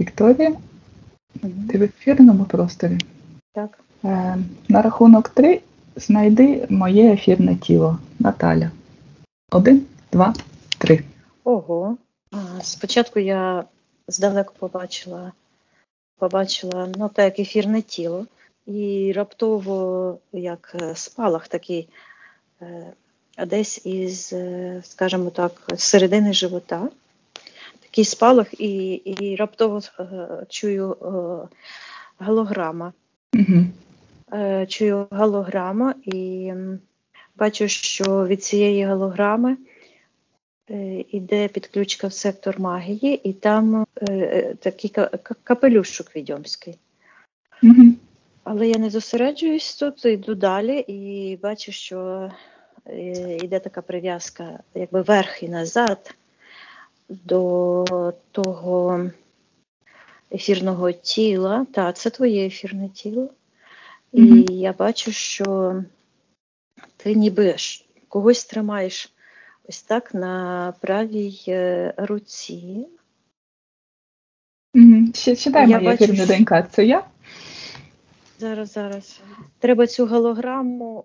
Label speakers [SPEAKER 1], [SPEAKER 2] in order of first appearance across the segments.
[SPEAKER 1] Вікторія,
[SPEAKER 2] Мгм.
[SPEAKER 1] ти в ефірному просторі.
[SPEAKER 2] Так.
[SPEAKER 1] На рахунок 3 знайди моє ефірне тіло. Наталя. 1, 2, 3.
[SPEAKER 2] Ого. Спочатку я здалеку побачила, ну, так як ефірне тіло, і раптово, як спалах такий, десь із, скажімо так, з середини живота, такий спалах, і раптово чую голограма.
[SPEAKER 1] Угу.
[SPEAKER 2] Чую голограма і бачу, що від цієї голограми іде підключка в сектор магії, і там такий капелюшок відьомський.
[SPEAKER 1] Угу.
[SPEAKER 2] Але я не зосереджуюсь тут, йду далі і бачу, що йде така прив'язка, якби вверх і назад до того ефірного тіла. Так, це твоє ефірне тіло. І я бачу, що ти ніби когось тримаєш ось так на правій руці.
[SPEAKER 1] Читай моє ефірне ДНК, це я?
[SPEAKER 2] Зараз. Треба цю голограму.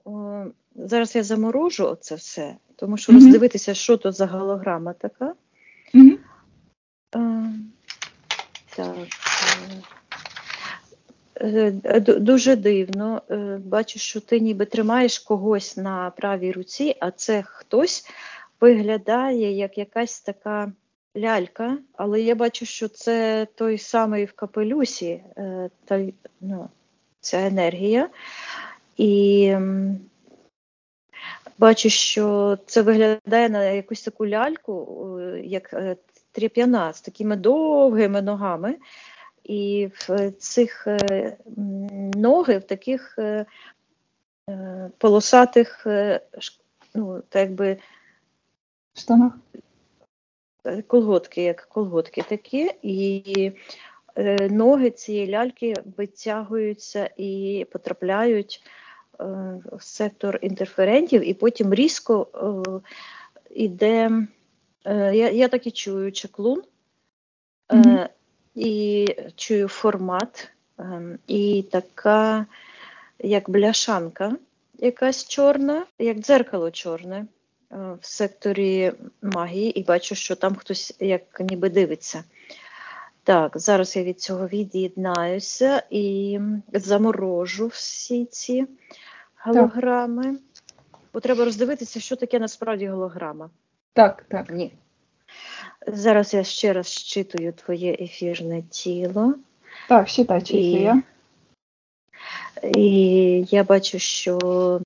[SPEAKER 2] Зараз я заморожу це все, тому що роздивитися, що то за голограма така. Так. Дуже дивно. Бачу, що ти ніби тримаєш когось на правій руці, а це хтось виглядає як якась така лялька, але я бачу, що це той самий в капелюсі, ця енергія. І бачу, що це виглядає на якусь таку ляльку, як тряп'яна, з такими довгими ногами. І в цих ноги в таких полосатих, ну, так би,
[SPEAKER 1] штанах.
[SPEAKER 2] Колготки, як колготки такі, і ноги цієї ляльки витягуються і потрапляють в сектор інтерферентів, і потім різко йде, я так і чую, чаклун, і чую формат, і така, як бляшанка якась чорна, як дзеркало чорне в секторі магії, і бачу, що там хтось як ніби дивиться. Так, зараз я від цього від'єднаюся і заморожу всі ці голограми. Бо треба роздивитися, що таке насправді голограма.
[SPEAKER 1] Так.
[SPEAKER 2] Ні. Зараз я ще раз щитую твоє ефірне тіло.
[SPEAKER 1] Так, щитай, чи це я.
[SPEAKER 2] І я бачу, що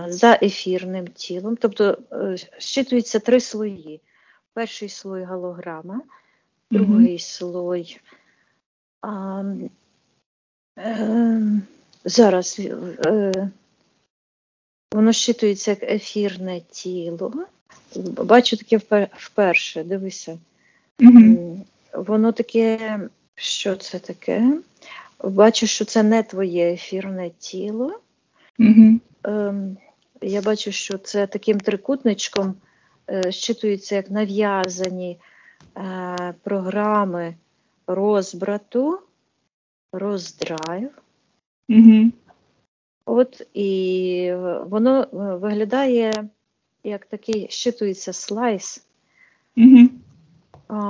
[SPEAKER 2] за ефірним тілом, тобто щитуються 3 слої. Перший слой голограма, другий слой. Зараз воно щитується як ефірне тіло. Бачу таке вперше, дивися. Воно таке, що це таке? Бачу, що це не твоє ефірне тіло. Я бачу, що це таким трикутничком щитується як нав'язані програми розбрату, роздрайв. От, і воно виглядає як такий, щитується слайс.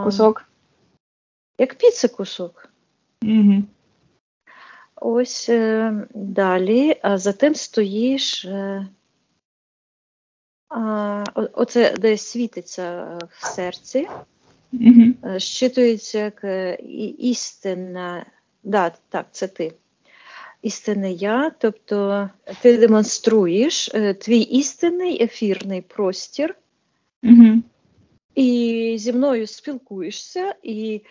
[SPEAKER 1] Кусок.
[SPEAKER 2] Як піци кусок. Ось далі, а за тим стоїш, оце де світиться в серці, щитується як істинна, так, це ти. Істинне я, тобто ти демонструєш твій істинний ефірний простір, і зі мною спілкуєшся, і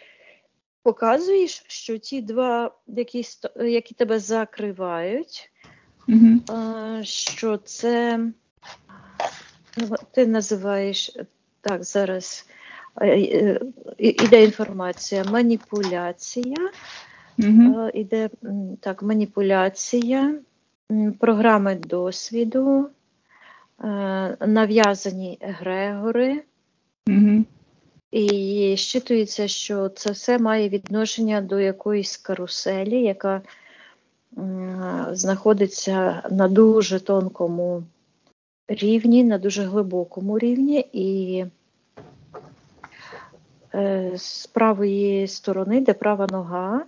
[SPEAKER 2] показуєш, що ті 2, які тебе закривають, що це, ти називаєш, так, зараз іде інформація, маніпуляція, іде, так, маніпуляція, програми досвіду, нав'язані егрегори, І щитується, що це все має відношення до якоїсь каруселі, яка знаходиться на дуже тонкому рівні, на дуже глибокому рівні, і з правої сторони, де права нога,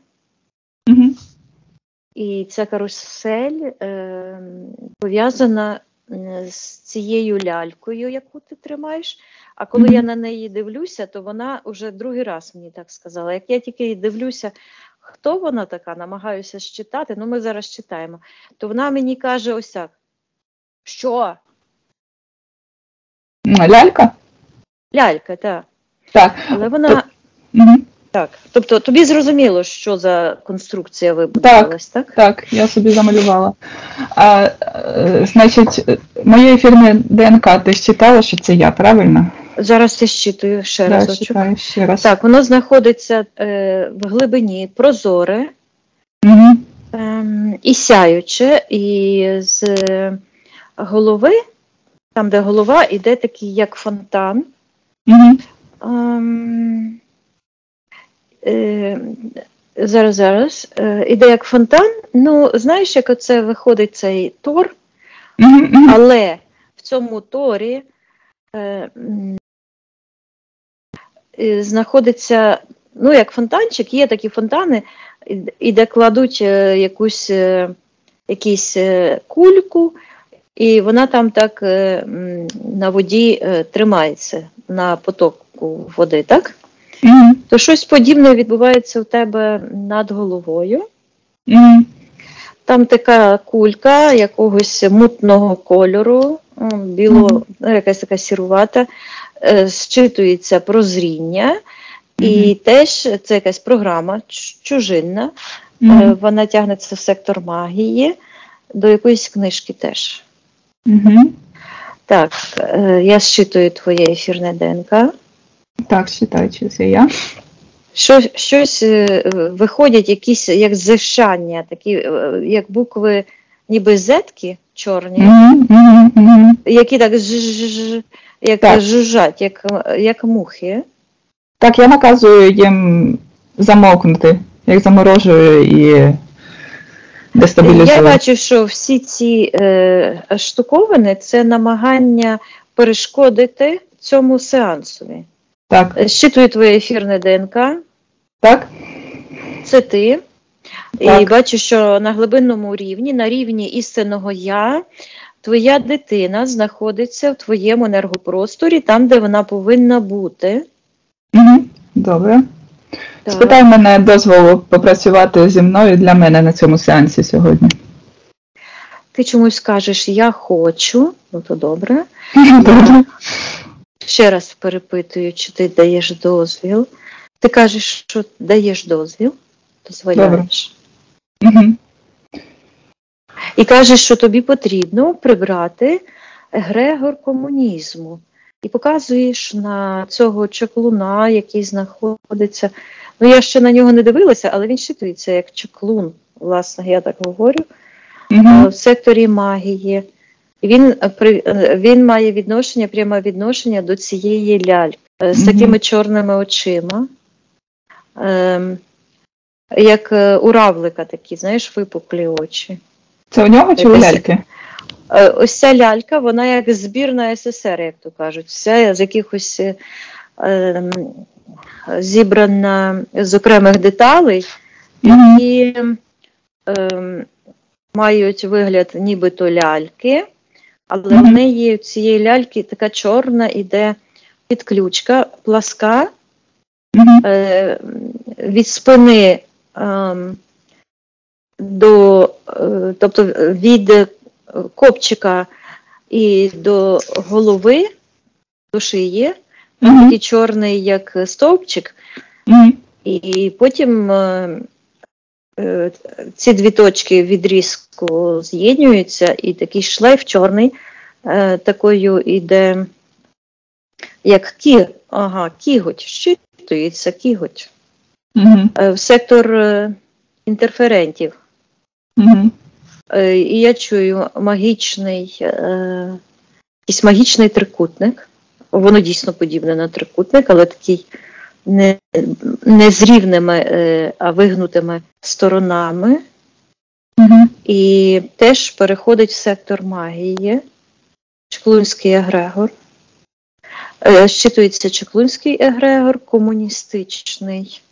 [SPEAKER 2] і ця карусель пов'язана з цією лялькою, яку ти тримаєш. А коли я на неї дивлюся, то вона вже другий раз мені так сказала. Як я тільки дивлюся, хто вона така, намагаюся считати, ми зараз читаємо, то вона мені каже ось так. Що?
[SPEAKER 1] Лялька?
[SPEAKER 2] Лялька, так.
[SPEAKER 1] Так.
[SPEAKER 2] Але вона... Так. Тобто тобі зрозуміло, що за конструкція вибудувалась, так?
[SPEAKER 1] Так, я собі замалювала. Значить, моє ефірне ДНК, ти ж читала, що це я, правильно?
[SPEAKER 2] Зараз я щитую ще раз.
[SPEAKER 1] Читаю ще раз.
[SPEAKER 2] Так, воно знаходиться в глибині, прозоре, і сяюче, і з голови, там де голова, іде такий як фонтан. Зараз. Іде як фонтан. Знаєш, як оце виходить цей тор, але в цьому торі знаходиться, як фонтанчик, є такі фонтани, і де кладуть якусь кульку, і вона там так на воді тримається, на потоку води, так? То щось подібне відбувається у тебе над головою. Там така кулька якогось мутного кольору, якась така сірувата, зчитується прозріння, і теж це якась програма чужинна, вона тягнеться в сектор магії, до якоїсь книжки теж. Так, я зчитую твоє ефірне ДНК.
[SPEAKER 1] Так, считаю, чи це я.
[SPEAKER 2] Щось виходять якісь, як зшання, такі, як букви, ніби зетки чорні, які так жужжать, як мухи.
[SPEAKER 1] Так, я наказую їм замовкнути, як заморожую і дестабілізую.
[SPEAKER 2] Я бачу, що всі ці штуковини – це намагання перешкодити цьому сеансові.
[SPEAKER 1] Так.
[SPEAKER 2] Щитую твоє ефірне ДНК.
[SPEAKER 1] Так.
[SPEAKER 2] Це ти.
[SPEAKER 1] Так.
[SPEAKER 2] І бачу, що на глибинному рівні, на рівні істинного я, твоя дитина знаходиться в твоєму енергопросторі, там, де вона повинна бути.
[SPEAKER 1] Добре.
[SPEAKER 2] Так.
[SPEAKER 1] Спитай мене дозволу попрацювати зі мною для мене на цьому сеансі сьогодні.
[SPEAKER 2] Ти чомусь кажеш «я хочу», то добре.
[SPEAKER 1] Добре.
[SPEAKER 2] Ще раз перепитую, чи ти даєш дозвіл. Ти кажеш, що даєш дозвіл, дозволяєш. І кажеш, що тобі потрібно прибрати егрегор комунізму. І показуєш на цього чаклуна, який знаходиться. Я ще на нього не дивилася, але він щитується як чаклун, власне, я так говорю, в секторі магії. Він має відношення, пряме відношення до цієї ляльки з такими чорними очима, як у равлика такі, знаєш, випуклі очі.
[SPEAKER 1] Це у нього чи у ляльки?
[SPEAKER 2] Ось ця лялька, вона як збірна СССР, як то кажуть, вся з якихось зібрана з окремих деталей, які мають вигляд нібито ляльки, але в неї, в цієї ляльки, така чорна іде підключка, пласка, від спини тобто від копчика і до голови, до шиї, такий чорний, як стовпчик, і потім ці дві точки відрізку з'єднуються, і такий шлейф чорний, такою іде, як кіготь, щитується кіготь, в сектор інтерферентів. І я чую якийсь магічний трикутник, воно дійсно подібне на трикутник, але такий не з рівними, а вигнутими сторонами. І теж переходить в сектор магії. Чаклунський егрегор. Щитується Чаклунський егрегор, комуністичний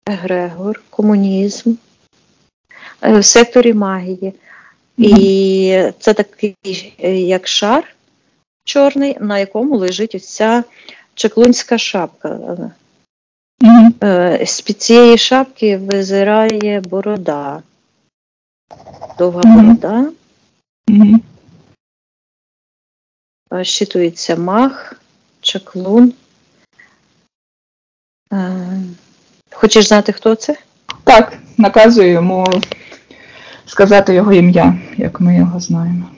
[SPEAKER 2] егрегор, комунізм в секторі магії. І це такий як шар чорний, на якому лежить ось ця чаклунська шапка. З-під цієї шапки визирає борода. Довга борода. Щитується маг, чаклун. Хочеш знати, хто це?
[SPEAKER 1] Так, наказую йому сказати його ім'я, як ми його знаємо.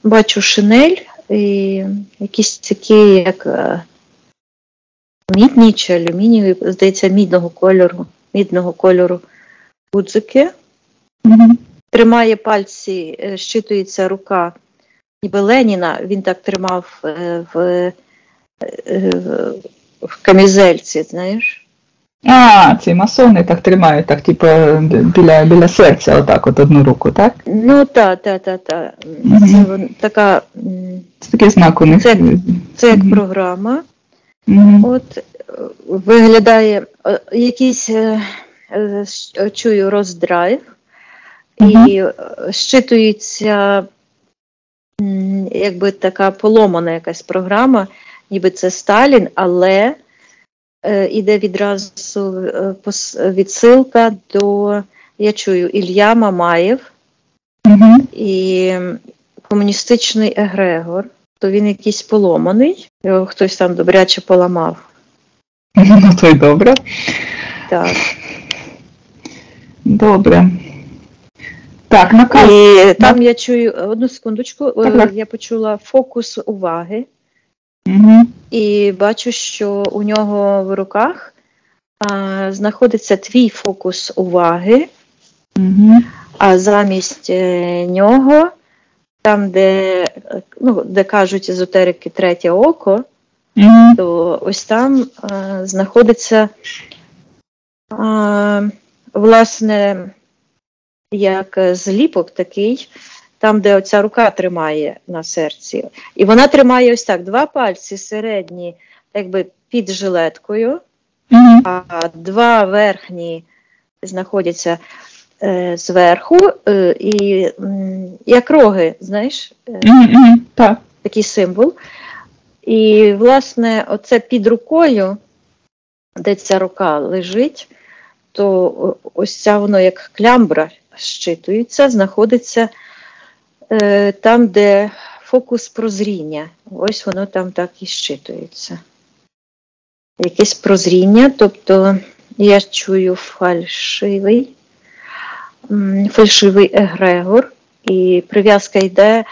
[SPEAKER 2] Бачу шинель і якісь такі, як мідні чи алюмінієві, здається, мідного кольору гудзики. Тримає пальці, щитується рука, ніби Леніна, він так тримав в камізельці, знаєш.
[SPEAKER 1] Ці масони так тримають, так, типу, біля серця, отак, от одну руку, так?
[SPEAKER 2] Ну, так. Це така...
[SPEAKER 1] Це такий знак у них.
[SPEAKER 2] Це як програма. От, виглядає якийсь, чую, роздрайв. І щитується, якби така поломана якась програма, ніби це Сталін, але іде відразу відсилка до, я чую, Ілля Мамаєв і комуністичний егрегор. То він якийсь поломаний, його хтось там добряче поламав.
[SPEAKER 1] Ну, то й добре.
[SPEAKER 2] Так.
[SPEAKER 1] Добре. Так, наказ.
[SPEAKER 2] І там я чую, одну секундочку, я почула фокус уваги. І бачу, що у нього в руках знаходиться твій фокус уваги, а замість нього, там, де кажуть езотерики третє око, то ось там знаходиться, власне, як зліпок такий, там, де оця рука тримає на серці. І вона тримає ось так, два пальці середні, якби під жилеткою, а два верхні знаходяться зверху, і як роги, знаєш,
[SPEAKER 1] Так.
[SPEAKER 2] Такий символ. І, власне, оце під рукою, де ця рука лежить, то ось ця воно як клямбра щитується, знаходиться там, де фокус прозріння. Ось воно там так і щитується. Якесь прозріння, тобто я чую фальшивий егрегор, і прив'язка йде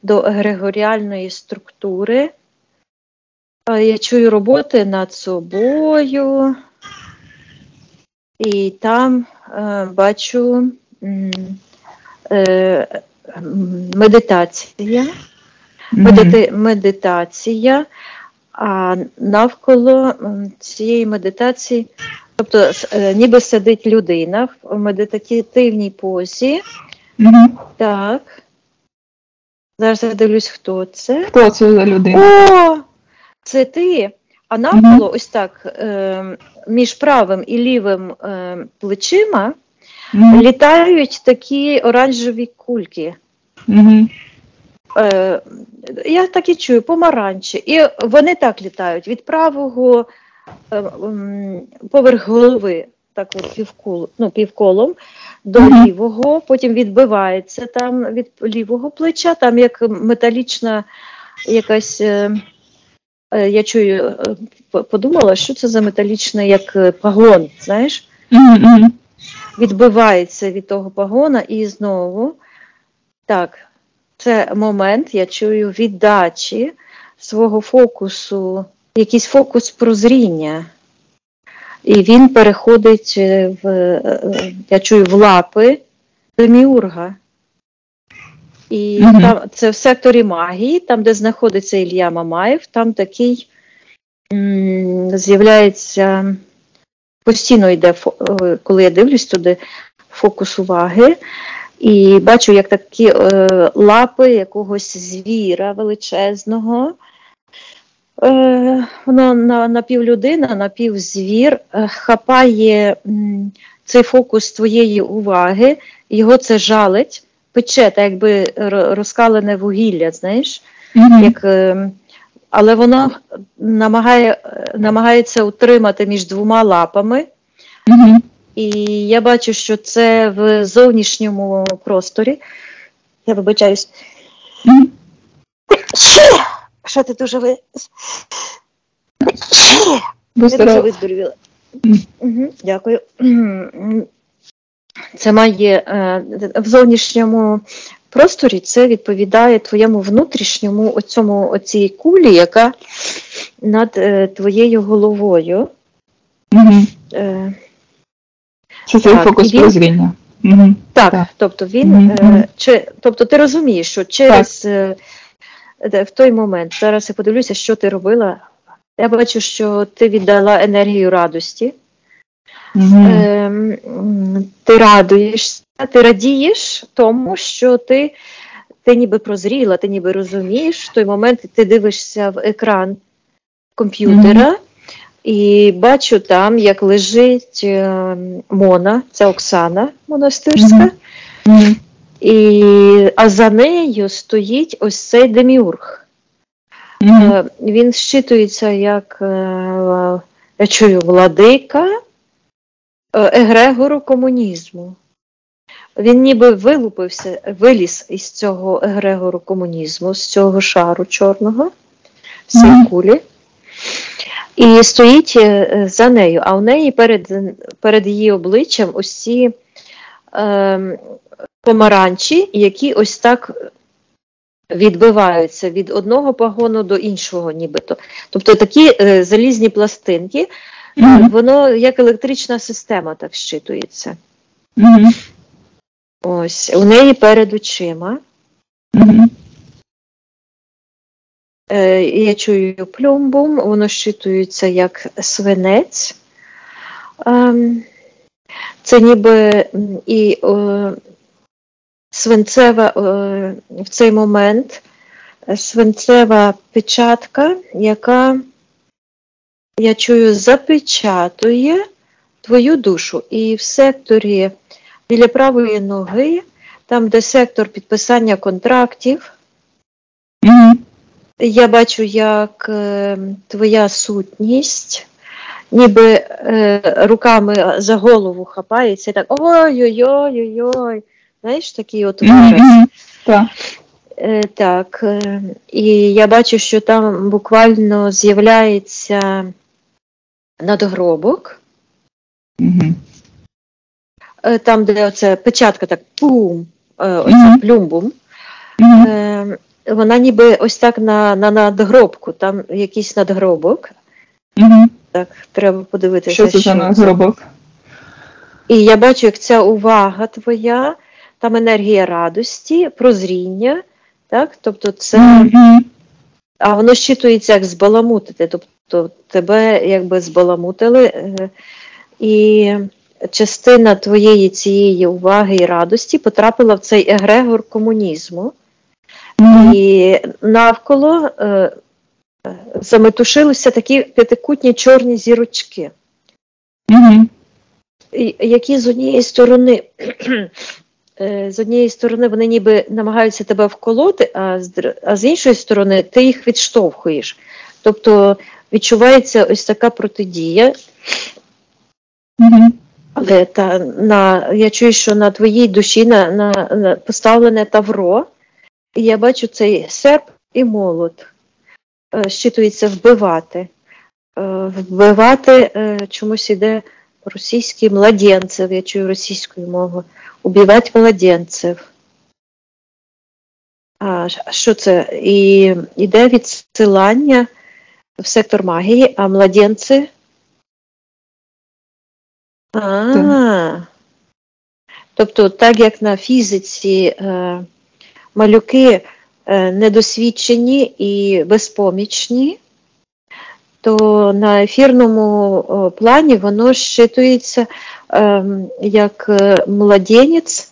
[SPEAKER 2] до егрегоріальної структури. Я чую роботи над собою, і там бачу медитація, а навколо цієї медитації, тобто ніби сидить людина в медитативній позі. Так. Зараз я дивлюсь, хто це.
[SPEAKER 1] Хто це за людина?
[SPEAKER 2] О, це ти. А навколо ось так між правим і лівим плечима літають такі оранжеві кульки. Я так і чую, помаранчі. І вони так літають від правого поверх голови, так от півколом, до лівого, потім відбивається там від лівого плеча, там як металічна якась, я чую, подумала, що це за металічна, як пагон, знаєш? Відбивається від того пагона і знову, так, це момент, я чую, віддачі свого фокусу, якийсь фокус прозріння. І він переходить я чую, в лапи деміурга. І там, це в секторі магії, там, де знаходиться Ілля Мамаєв, там такий з'являється, постійно йде, коли я дивлюсь туди, фокус уваги, і бачу, як такі лапи якогось звіра величезного, воно напівлюдина, напівзвір, хапає цей фокус твоєї уваги, його це жалить, пече, так якби розкалене вугілля, знаєш, як, але воно намагається утримати між двома лапами. І я бачу, що це в зовнішньому просторі. Я вибачаюсь. Що ти дуже Я дуже виздоровіла. Дякую. Це має в зовнішньому просторі, це відповідає твоєму внутрішньому оцій кулі, яка над твоєю головою.
[SPEAKER 1] Це цей фокус прозріння.
[SPEAKER 2] Так, тобто він, тобто ти розумієш, що через в той момент, зараз я подивлюся, що ти робила, я бачу, що ти віддала енергію радості, ти радуєшся, ти радієш тому, що ти ніби прозріла, ти ніби розумієш, в той момент ти дивишся в екран комп'ютера, і бачу там, як лежить Мона, це Оксана Монастирська, а за нею стоїть ось цей деміург. Він щитується як, я чую, владика егрегору комунізму. Він ніби виліз із цього егрегору комунізму, з цього шару чорного, з цієї кулі. І стоїть за нею, а у неї перед її обличчям ось ці помаранчі, які ось так відбиваються від одного пагону до іншого нібито. Тобто такі залізні пластинки, воно як електрична система так щитується. Ось, у неї перед очима. Я чую плюмбум, воно щитується як свинець. Це ніби і свинцева в цей момент свинцева печатка, яка, я чую, запечатує твою душу. І в секторі біля правої ноги, там, де сектор підписання контрактів, я бачу, як твоя сутність ніби руками за голову хапається і так ой-ой-ой-ой-ой, знаєш, такий от вираз. Так, і я бачу, що там буквально з'являється надгробок. Там, де оця печатка так пум, оця плюмбум. Вона ніби ось так на надгробку, там якийсь надгробок. Так, треба подивитися,
[SPEAKER 1] що це за надгробок.
[SPEAKER 2] І я бачу, як ця увага твоя, там енергія радості, прозріння, так, тобто це, а воно щитується як збаламутити, тобто тебе якби збаламутили, і частина твоєї цієї уваги і радості потрапила в цей егрегор комунізму. І навколо заметушилися такі п'ятикутні чорні зірочки, які з однієї сторони вони ніби намагаються тебе вколоти, а з іншої сторони ти їх відштовхуєш. Тобто відчувається ось така протидія. Але я чую, що на твоїй душі поставлене тавро, і я бачу цей серп і молот. Щитується вбивати. Вбивати чомусь іде російський младенцев, я чую російською мовою. Убивати младенцев. Що це? І іде відсилання в сектор магії, а младенці? Тобто, так як на фізиці малюки недосвідчені і безпомічні, то на ефірному плані воно щитується як младенець,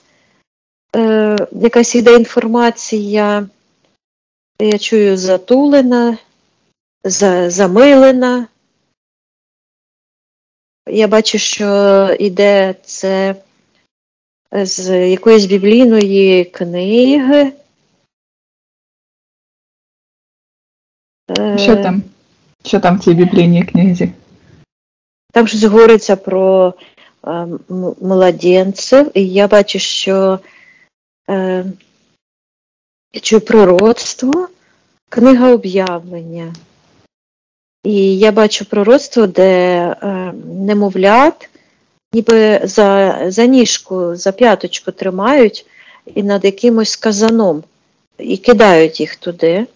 [SPEAKER 2] якась іде інформація, я чую, затулена, замилена. Я бачу, що іде це з якоїсь біблійної книги.
[SPEAKER 1] Що там? Що там в цій біблійній книзі?
[SPEAKER 2] Там щось говориться про младенців, і я бачу, що я чую пророцтво, книга об'явлення. І я бачу пророцтво, де немовлят ніби за ніжку, за п'яточку тримають і над якимось казаном, і кидають їх туди.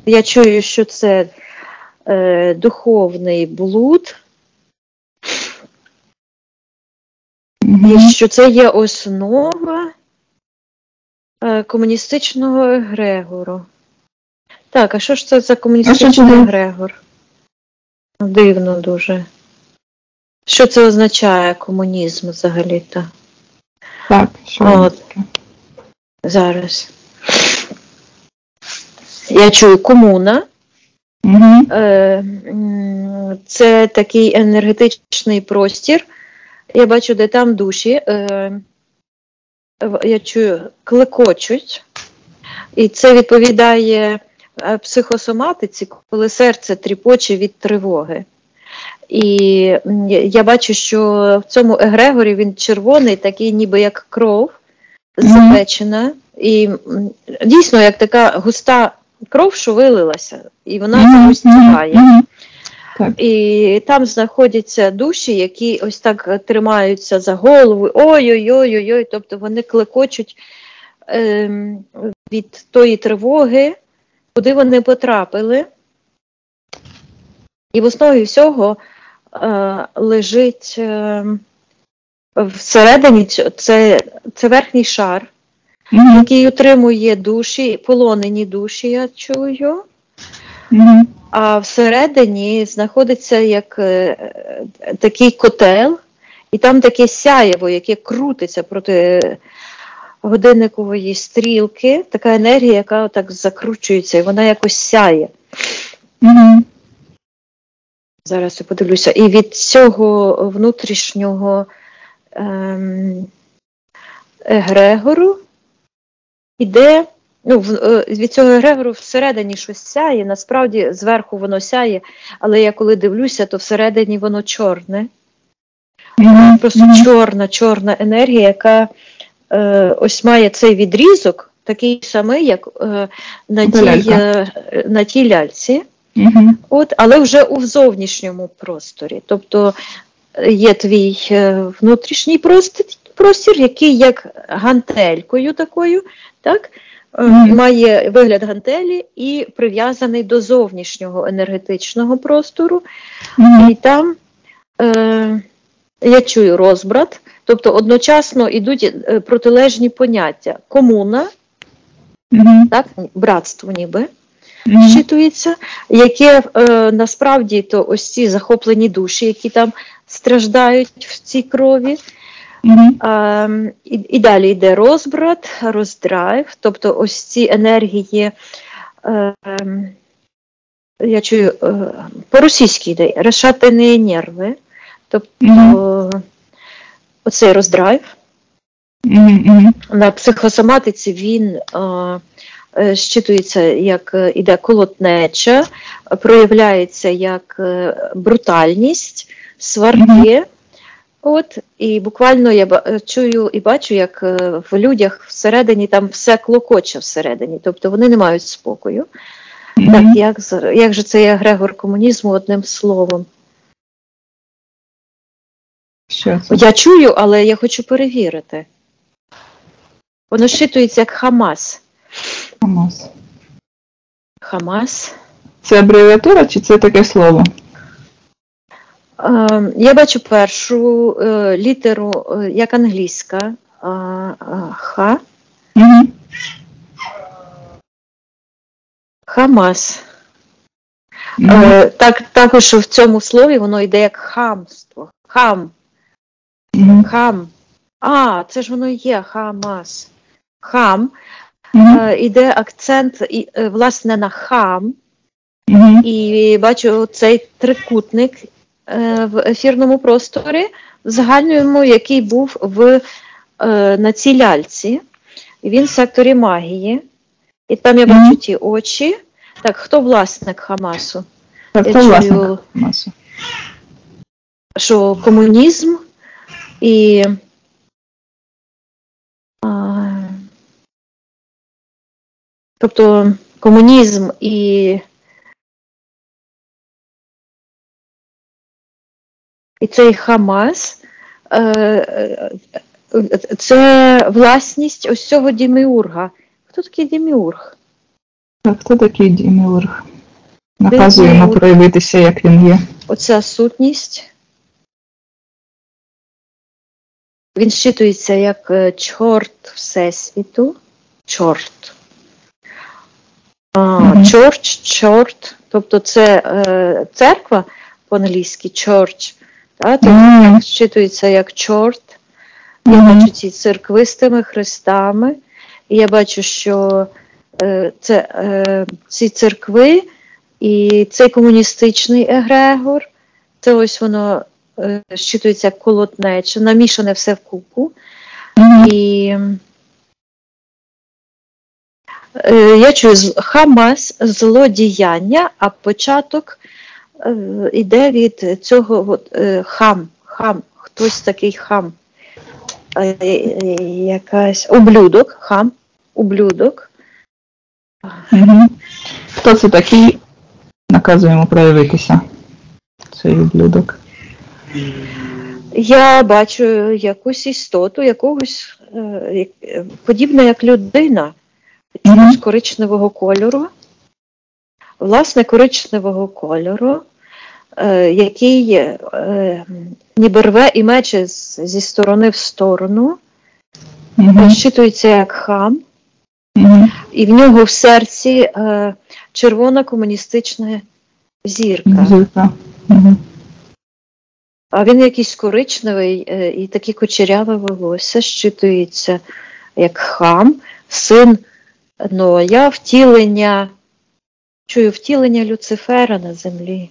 [SPEAKER 2] Я чую, що це духовний блуд, і що це є основа комуністичного егрегору. Так, а що ж це за комуністичний егрегор? Дивно дуже. Що це означає комунізм взагалі-то?
[SPEAKER 1] Так, що таке?
[SPEAKER 2] Зараз. Я чую комуна. Це такий енергетичний простір. Я бачу, де там душі. Я чую, клекочуть. І це відповідає психосоматиці, коли серце тріпоче від тривоги. І я бачу, що в цьому егрегорі він червоний, такий ніби як кров запечена. І дійсно, як така густа кров, що вилилася, і вона розтікає. І там знаходяться душі, які ось так тримаються за голову, ой-ой-ой-ой, тобто вони клекочуть від тої тривоги, куди вони потрапили. І в основі всього лежить всередині, це верхній шар, який утримує душі, полонені душі, я чую. А всередині знаходиться як такий котел, і там таке сяєво, яке крутиться проти годинникової стрілки, така енергія, яка так закручується, і вона якось сяє. Зараз я подивлюся. І від цього внутрішнього егрегору іде, від цього егрегору всередині щось сяє, насправді зверху воно сяє, але я коли дивлюся, то всередині воно чорне. Просто чорна енергія, яка ось має цей відрізок, такий самий, як на тій ляльці. Але вже у зовнішньому просторі. Тобто є твій внутрішній простір, який як гантелькою такою, так, має вигляд гантелі і прив'язаний до зовнішнього енергетичного простору. І там я чую розбрат, тобто одночасно йдуть протилежні поняття. Комуна, так, братство ніби, щитується, яке насправді то ось ці захоплені душі, які там страждають в цій крові. І далі йде розбрат, роздрайв, тобто ось ці енергії, я чую, по-російськи йде, розшатані нерви, тобто оцей роздрайв. На психосоматиці він щитується, як іде колотнеча, проявляється як брутальність, сварки. І буквально я чую і бачу, як в людях всередині там все клокоче всередині, тобто вони не мають спокою. Так, як же це егрегор комунізму одним словом?
[SPEAKER 1] Що це?
[SPEAKER 2] Я чую, але я хочу перевірити. Воно щитується як Хамас. Хамас.
[SPEAKER 1] Це абревіатура чи це таке слово?
[SPEAKER 2] Я бачу першу літеру, як англійська, Х,
[SPEAKER 1] Угу.
[SPEAKER 2] Хамас.
[SPEAKER 1] Угу.
[SPEAKER 2] Також в цьому слові воно йде як хамство. Хам.
[SPEAKER 1] Угу.
[SPEAKER 2] Хам. Це ж воно і є Хамас. Хам.
[SPEAKER 1] Угу.
[SPEAKER 2] Іде акцент, власне, на хам.
[SPEAKER 1] Угу.
[SPEAKER 2] І бачу цей трикутник в ефірному просторі, в загальному, який був на цій ляльці. І він в секторі магії. І там я бачу ті очі. Так, хто власник Хамасу?
[SPEAKER 1] Так,
[SPEAKER 2] Я
[SPEAKER 1] хто власник
[SPEAKER 2] чую,
[SPEAKER 1] Хамасу?
[SPEAKER 2] що комунізм і тобто комунізм і цей Хамас це власність ось цього Деміурга. Хто такий Деміург?
[SPEAKER 1] Так, хто такий Деміург? Наказуємо проявитися, як він є.
[SPEAKER 2] Оця сутність. Він щитується як чорт Всесвіту. Чорт. Чорт. Тобто це церква по-англійськи, church. Тобто щитується як чорт. Я бачу ці церкви з тими хрестами. І я бачу, що ці церкви і цей комуністичний егрегор, це ось воно щитується як колотнеча, намішане все в купу. І я чую Хамас, злодіяння, а початок іде від цього хам, хтось такий хам. Якась ублюдок.
[SPEAKER 1] Хто це такий? Наказуємо проявитися. Цей ублюдок.
[SPEAKER 2] Я бачу якусь істоту, якогось подібне як людина, чогось коричневого кольору. Власне, коричневого кольору, який ніби рве і мече зі сторони в сторону, щитується як хам, і в нього в серці червона комуністична зірка. А він якийсь коричневий і такі кучеряве волосся, щитується як хам, син Ноя, чую втілення Люцифера на землі.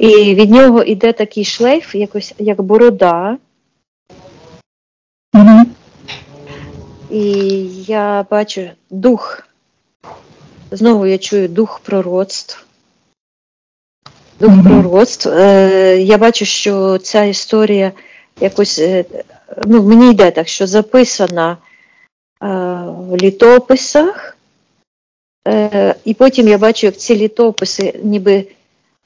[SPEAKER 2] І від нього йде такий шлейф, якось як борода. І я бачу дух. Знову я чую дух пророцтв. Я бачу, що ця історія якось, мені йде так, що записана в літописах. І потім я бачу, як ці літописи ніби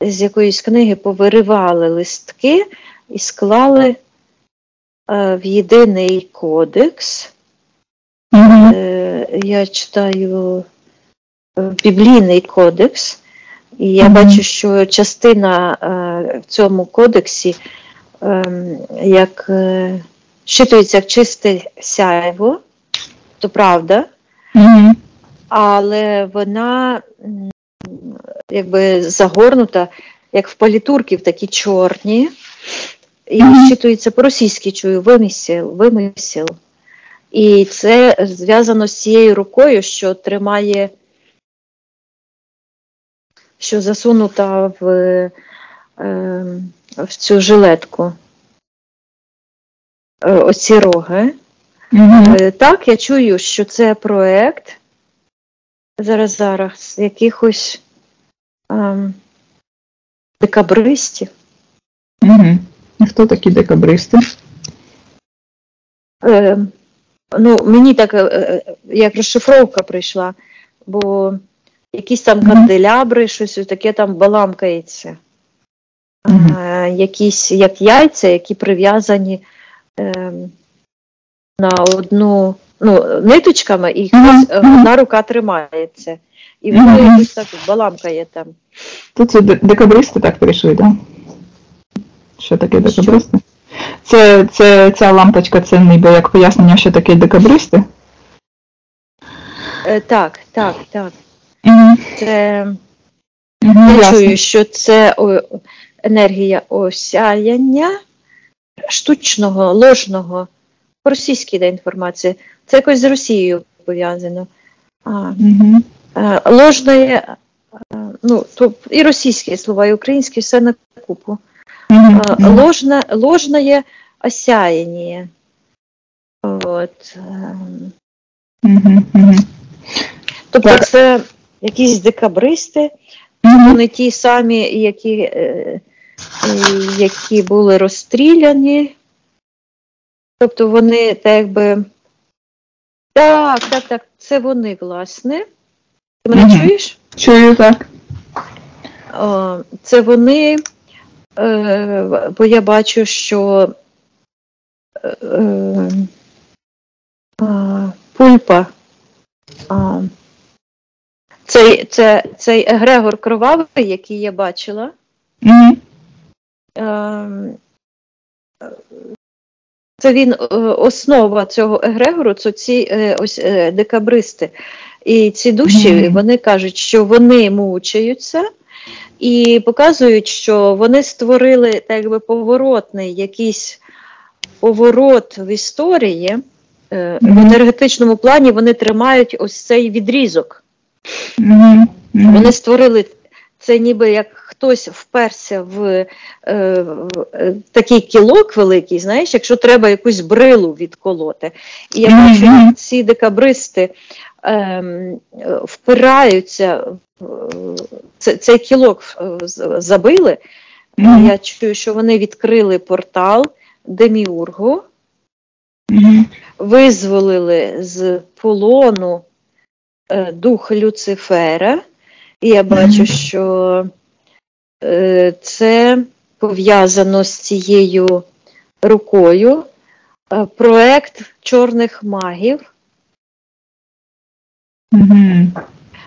[SPEAKER 2] з якоїсь книги повиривали листки і склали в єдиний кодекс. Я читаю біблійний кодекс, і я бачу, що частина в цьому кодексі як щитується як чисте сяйво, то правда, але вона якби загорнута, як в палітурків, такі чорні, і щитується по-російськи, чую, вимисел. І це зв'язано з цією рукою, що тримає, що засунута в цю жилетку. Оці роги. Так, я чую, що це проект зараз якихось декабристів.
[SPEAKER 1] Хто такі декабристи?
[SPEAKER 2] Мені так, як розшифровка прийшла, бо якісь там канделябри, щось таке там баламкається. Якісь як яйця, які прив'язані на одну, ниточками, і одна рука тримається. І воно якось так баламкає там.
[SPEAKER 1] Тут це декабристи так прийшли, так? Що таке декабристи? Ця лампочка, це ніби як пояснення, що таке декабристи?
[SPEAKER 2] Так.
[SPEAKER 1] Угу.
[SPEAKER 2] Це
[SPEAKER 1] Угу,
[SPEAKER 2] я чую, що це енергія осяяння штучного, ложного. По-російськи йде інформація. Це якось з Росією пов'язано.
[SPEAKER 1] Угу.
[SPEAKER 2] Ложне, то і російські слова, і українські, все на купу. Ложне осяяння. От. Тобто
[SPEAKER 1] так.
[SPEAKER 2] Це якісь декабристи, вони ті самі, які були розстріляні. Тобто вони так якби... Так, це вони, власне. Ти мене чуєш?
[SPEAKER 1] Чую, так.
[SPEAKER 2] Це вони, бо я бачу, що пульпа, цей егрегор кровавий, який я бачила, це він, основа цього егрегору, це ці ось декабристи. І ці душі, вони кажуть, що вони мучаються і показують, що вони створили так якби поворотний якийсь поворот в історії. В енергетичному плані вони тримають ось цей відрізок. Вони створили це ніби як хтось вперся в такий кілок великий, знаєш, якщо треба якусь брилу відколоти. І я бачу, як ці декабристи впираються, цей кілок забили. Я чую, що вони відкрили портал Деміургу, визволили з полону дух Люцифера. І я бачу, що це пов'язано з цією рукою. Проект чорних магів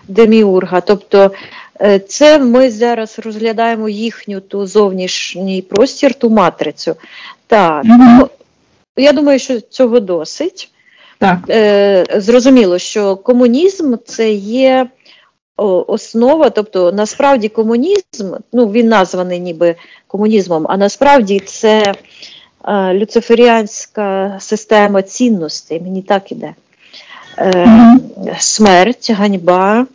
[SPEAKER 2] Деміурга. Тобто це ми зараз розглядаємо їхню ту зовнішній простір, ту матрицю. Так, я думаю, що цього досить.
[SPEAKER 1] Так.
[SPEAKER 2] Зрозуміло, що комунізм – це є основа, тобто насправді комунізм, він названий ніби комунізмом, а насправді це люциферіанська система цінностей, мені так іде. Смерть, ганьба,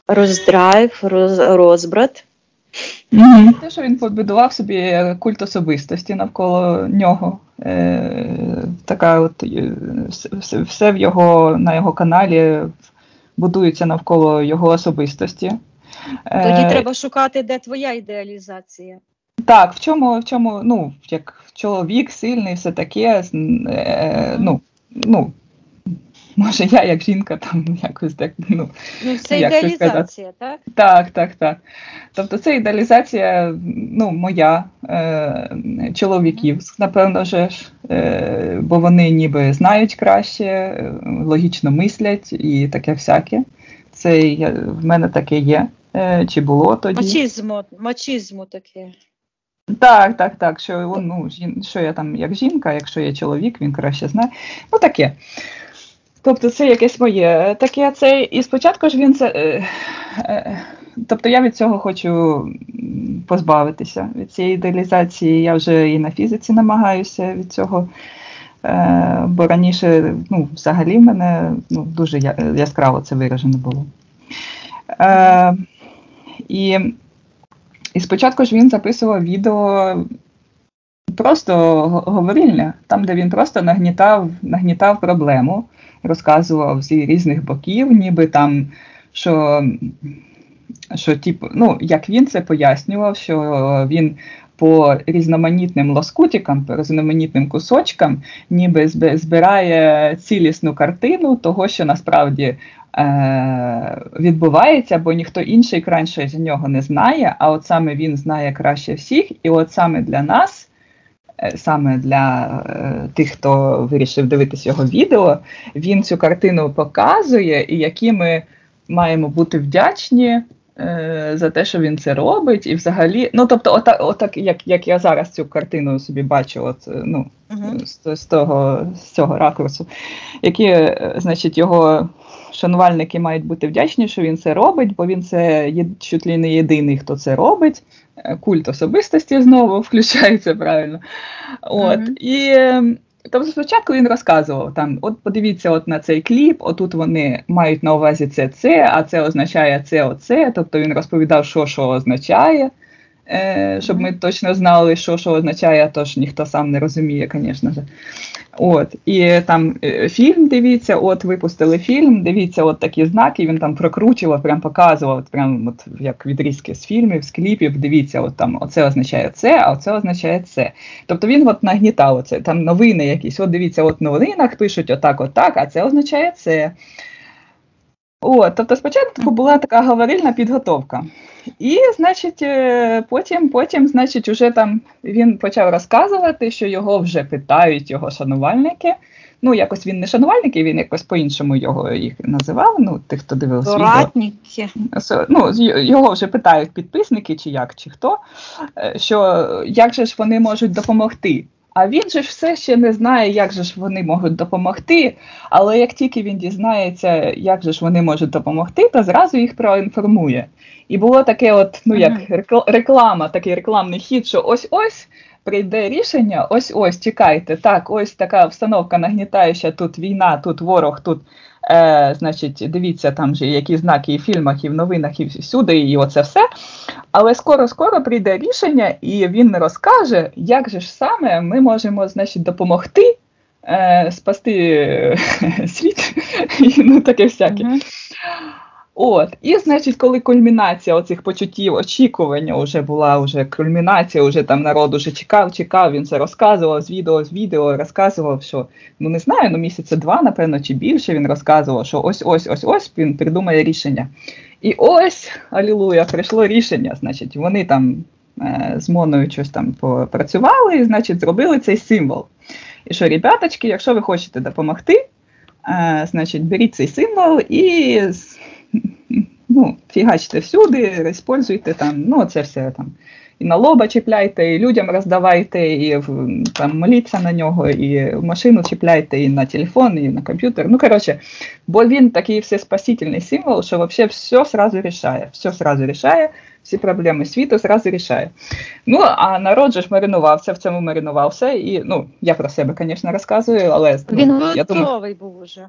[SPEAKER 2] роздрайв, розбрат.
[SPEAKER 1] Те, що він побудував собі культ особистості навколо нього. Така от, все на його каналі будується навколо його особистості.
[SPEAKER 2] Тоді треба шукати, де твоя ідеалізація.
[SPEAKER 1] Так, в чому, як чоловік сильний, все таке, може я як жінка там якось так,
[SPEAKER 2] це ідеалізація, так?
[SPEAKER 1] Так. Тобто це ідеалізація, моя, чоловіків, напевно ж, бо вони ніби знають краще, логічно мислять і таке всяке. Це в мене таке є, чи було тоді.
[SPEAKER 2] Мачізму таке.
[SPEAKER 1] Так, що, що я там як жінка, якщо є чоловік, він краще знає. Таке. Тобто це якесь моє таке, і спочатку ж він це, тобто я від цього хочу позбавитися, від цієї ідеалізації, я вже і на фізиці намагаюся від цього, бо раніше, взагалі в мене дуже яскраво це виражено було. І спочатку ж він записував відео просто говорильне, там, де він просто нагнітав проблему, розказував з різних боків, ніби там, що як він це пояснював, що він по різноманітним лоскутикам, по різноманітним кусочкам, ніби збирає цілісну картину того, що насправді відбувається, бо ніхто інший краще за нього не знає, а от саме він знає краще всіх, і от саме для нас, саме для тих, хто вирішив дивитись його відео, він цю картину показує, і які ми маємо бути вдячні за те, що він це робить, і взагалі, ну, тобто, отак як я зараз цю картину собі бачу, от, ну, з цього ракурсу, які, значить, його шанувальники мають бути вдячні, що він це робить, бо він це чуть ли не єдиний, хто це робить. Культ особистості знову включається, правильно. От, і... Тобто спочатку він розказував, там, от подивіться от на цей кліп, отут вони мають на увазі це, а це означає оце. Тобто він розповідав, що означає, щоб ми точно знали, що означає, а то ж ніхто сам не розуміє, звісно ж. От, і там фільм, дивіться, от випустили фільм, дивіться, от такі знаки, він там прокручував, прям показував, прям от як відрізки з фільмів, з кліпів, дивіться, от там оце означає це, а оце означає це. Тобто він от нагнітав оце, там новини якісь, от дивіться, от в новинах пишуть отак, а це означає це. От, тобто спочатку була така говорильна підготовка. І, значить, потім, значить, уже там він почав розказувати, що його вже питають його шанувальники. Ну, якось він не шанувальники, він якось по-іншому їх називав, ну, тих, хто дивився відео.
[SPEAKER 2] Соратники.
[SPEAKER 1] Ну, його вже питають підписники, чи хто, що як же ж вони можуть допомогти. А він же ж все ще не знає, як же ж вони можуть допомогти, але як тільки він дізнається, як же ж вони можуть допомогти, то зразу їх проінформує. І було таке от, ну як реклама, такий рекламний хід, що ось-ось прийде рішення, ось-ось, чекайте, так, ось така обстановка нагнітаюча, тут війна, тут ворог, тут, значить, дивіться, там же які знаки і в фільмах, і в новинах, і всюди, і оце все. Але скоро прийде рішення, і він розкаже, як же ж саме ми можемо, значить, допомогти спасти світ, і ну таке всяке. От, і, значить, коли кульмінація оцих почуттів, очікування вже була, кульмінація, вже там народ уже чекав, він це розказував з відео, розказував, що, ну не знаю, ну місяця 2, напевно, чи більше він розказував, що ось він придумає рішення. І ось, алілуя, прийшло рішення, значить, вони там з Моною щось там попрацювали, і, значить, зробили цей символ. І що, ребяточки, якщо ви хочете допомогти, значить, беріть цей символ і... Ну, фігачте всюди, используйте там, ну, це все там. І на лоба чіпляйте, і людям роздавайте, і там моліться на нього, і в машину чіпляйте, і на телефон, і на комп'ютер. Ну, коротше, бо він такий всеспасительний символ, що взагалі все сразу рішає, всі проблеми світу сразу рішає. Ну, а народ же ж в цьому маринувався, і, ну, я про себе, звісно, розказую, але...
[SPEAKER 2] Він готовий був уже.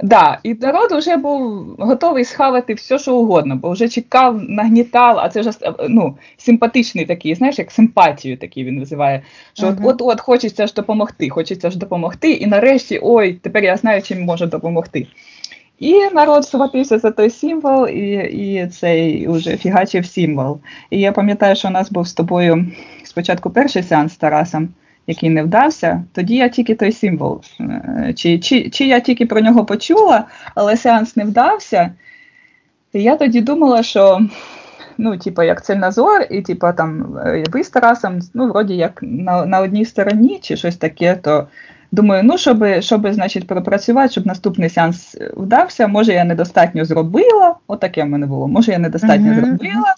[SPEAKER 1] Да, і народ вже був готовий схавати все, що угодно, бо вже чекав, нагнітав, а це вже, ну, симпатичний такий, знаєш, як симпатію такий він визиває, що от хочеться ж допомогти, і нарешті, ой, тепер я знаю, чим можу допомогти. І народ схватився за той символ, і цей уже фігачив символ. І я пам'ятаю, що у нас був з тобою спочатку перший сеанс з Тарасом, який не вдався, тоді я тільки той символ, чи я тільки про нього почула, але сеанс не вдався, і я тоді думала, що, ну, типу, як Цельнозор, і, типу, там, ви з Тарасом, ну, вроді, як на одній стороні, чи щось таке, то думаю, ну, щоб, значить, пропрацювати, щоб наступний сеанс вдався, може, я недостатньо зробила, отаке в мене було, може, я недостатньо зробила,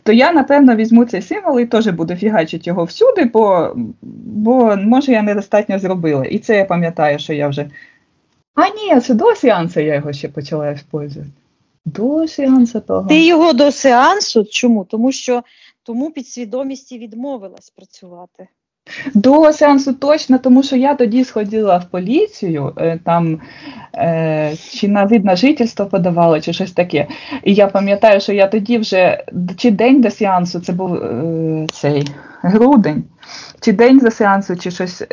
[SPEAKER 1] то я, напевно, візьму цей символ і теж буду фігачити його всюди, бо може, я недостатньо зробила. І це я пам'ятаю, що я вже... А ні, це до сеансу я його ще почала використовувати. До сеансу того.
[SPEAKER 2] Ти його до сеансу? Чому? Тому підсвідомість і відмовилась працювати.
[SPEAKER 1] До сеансу точно, тому що я тоді сходила в поліцію, там чи на вид на жительство подавала, чи щось таке. І я пам'ятаю, що я тоді вже, чи день до сеансу, це був цей грудень, чи день до сеансу, чи щось,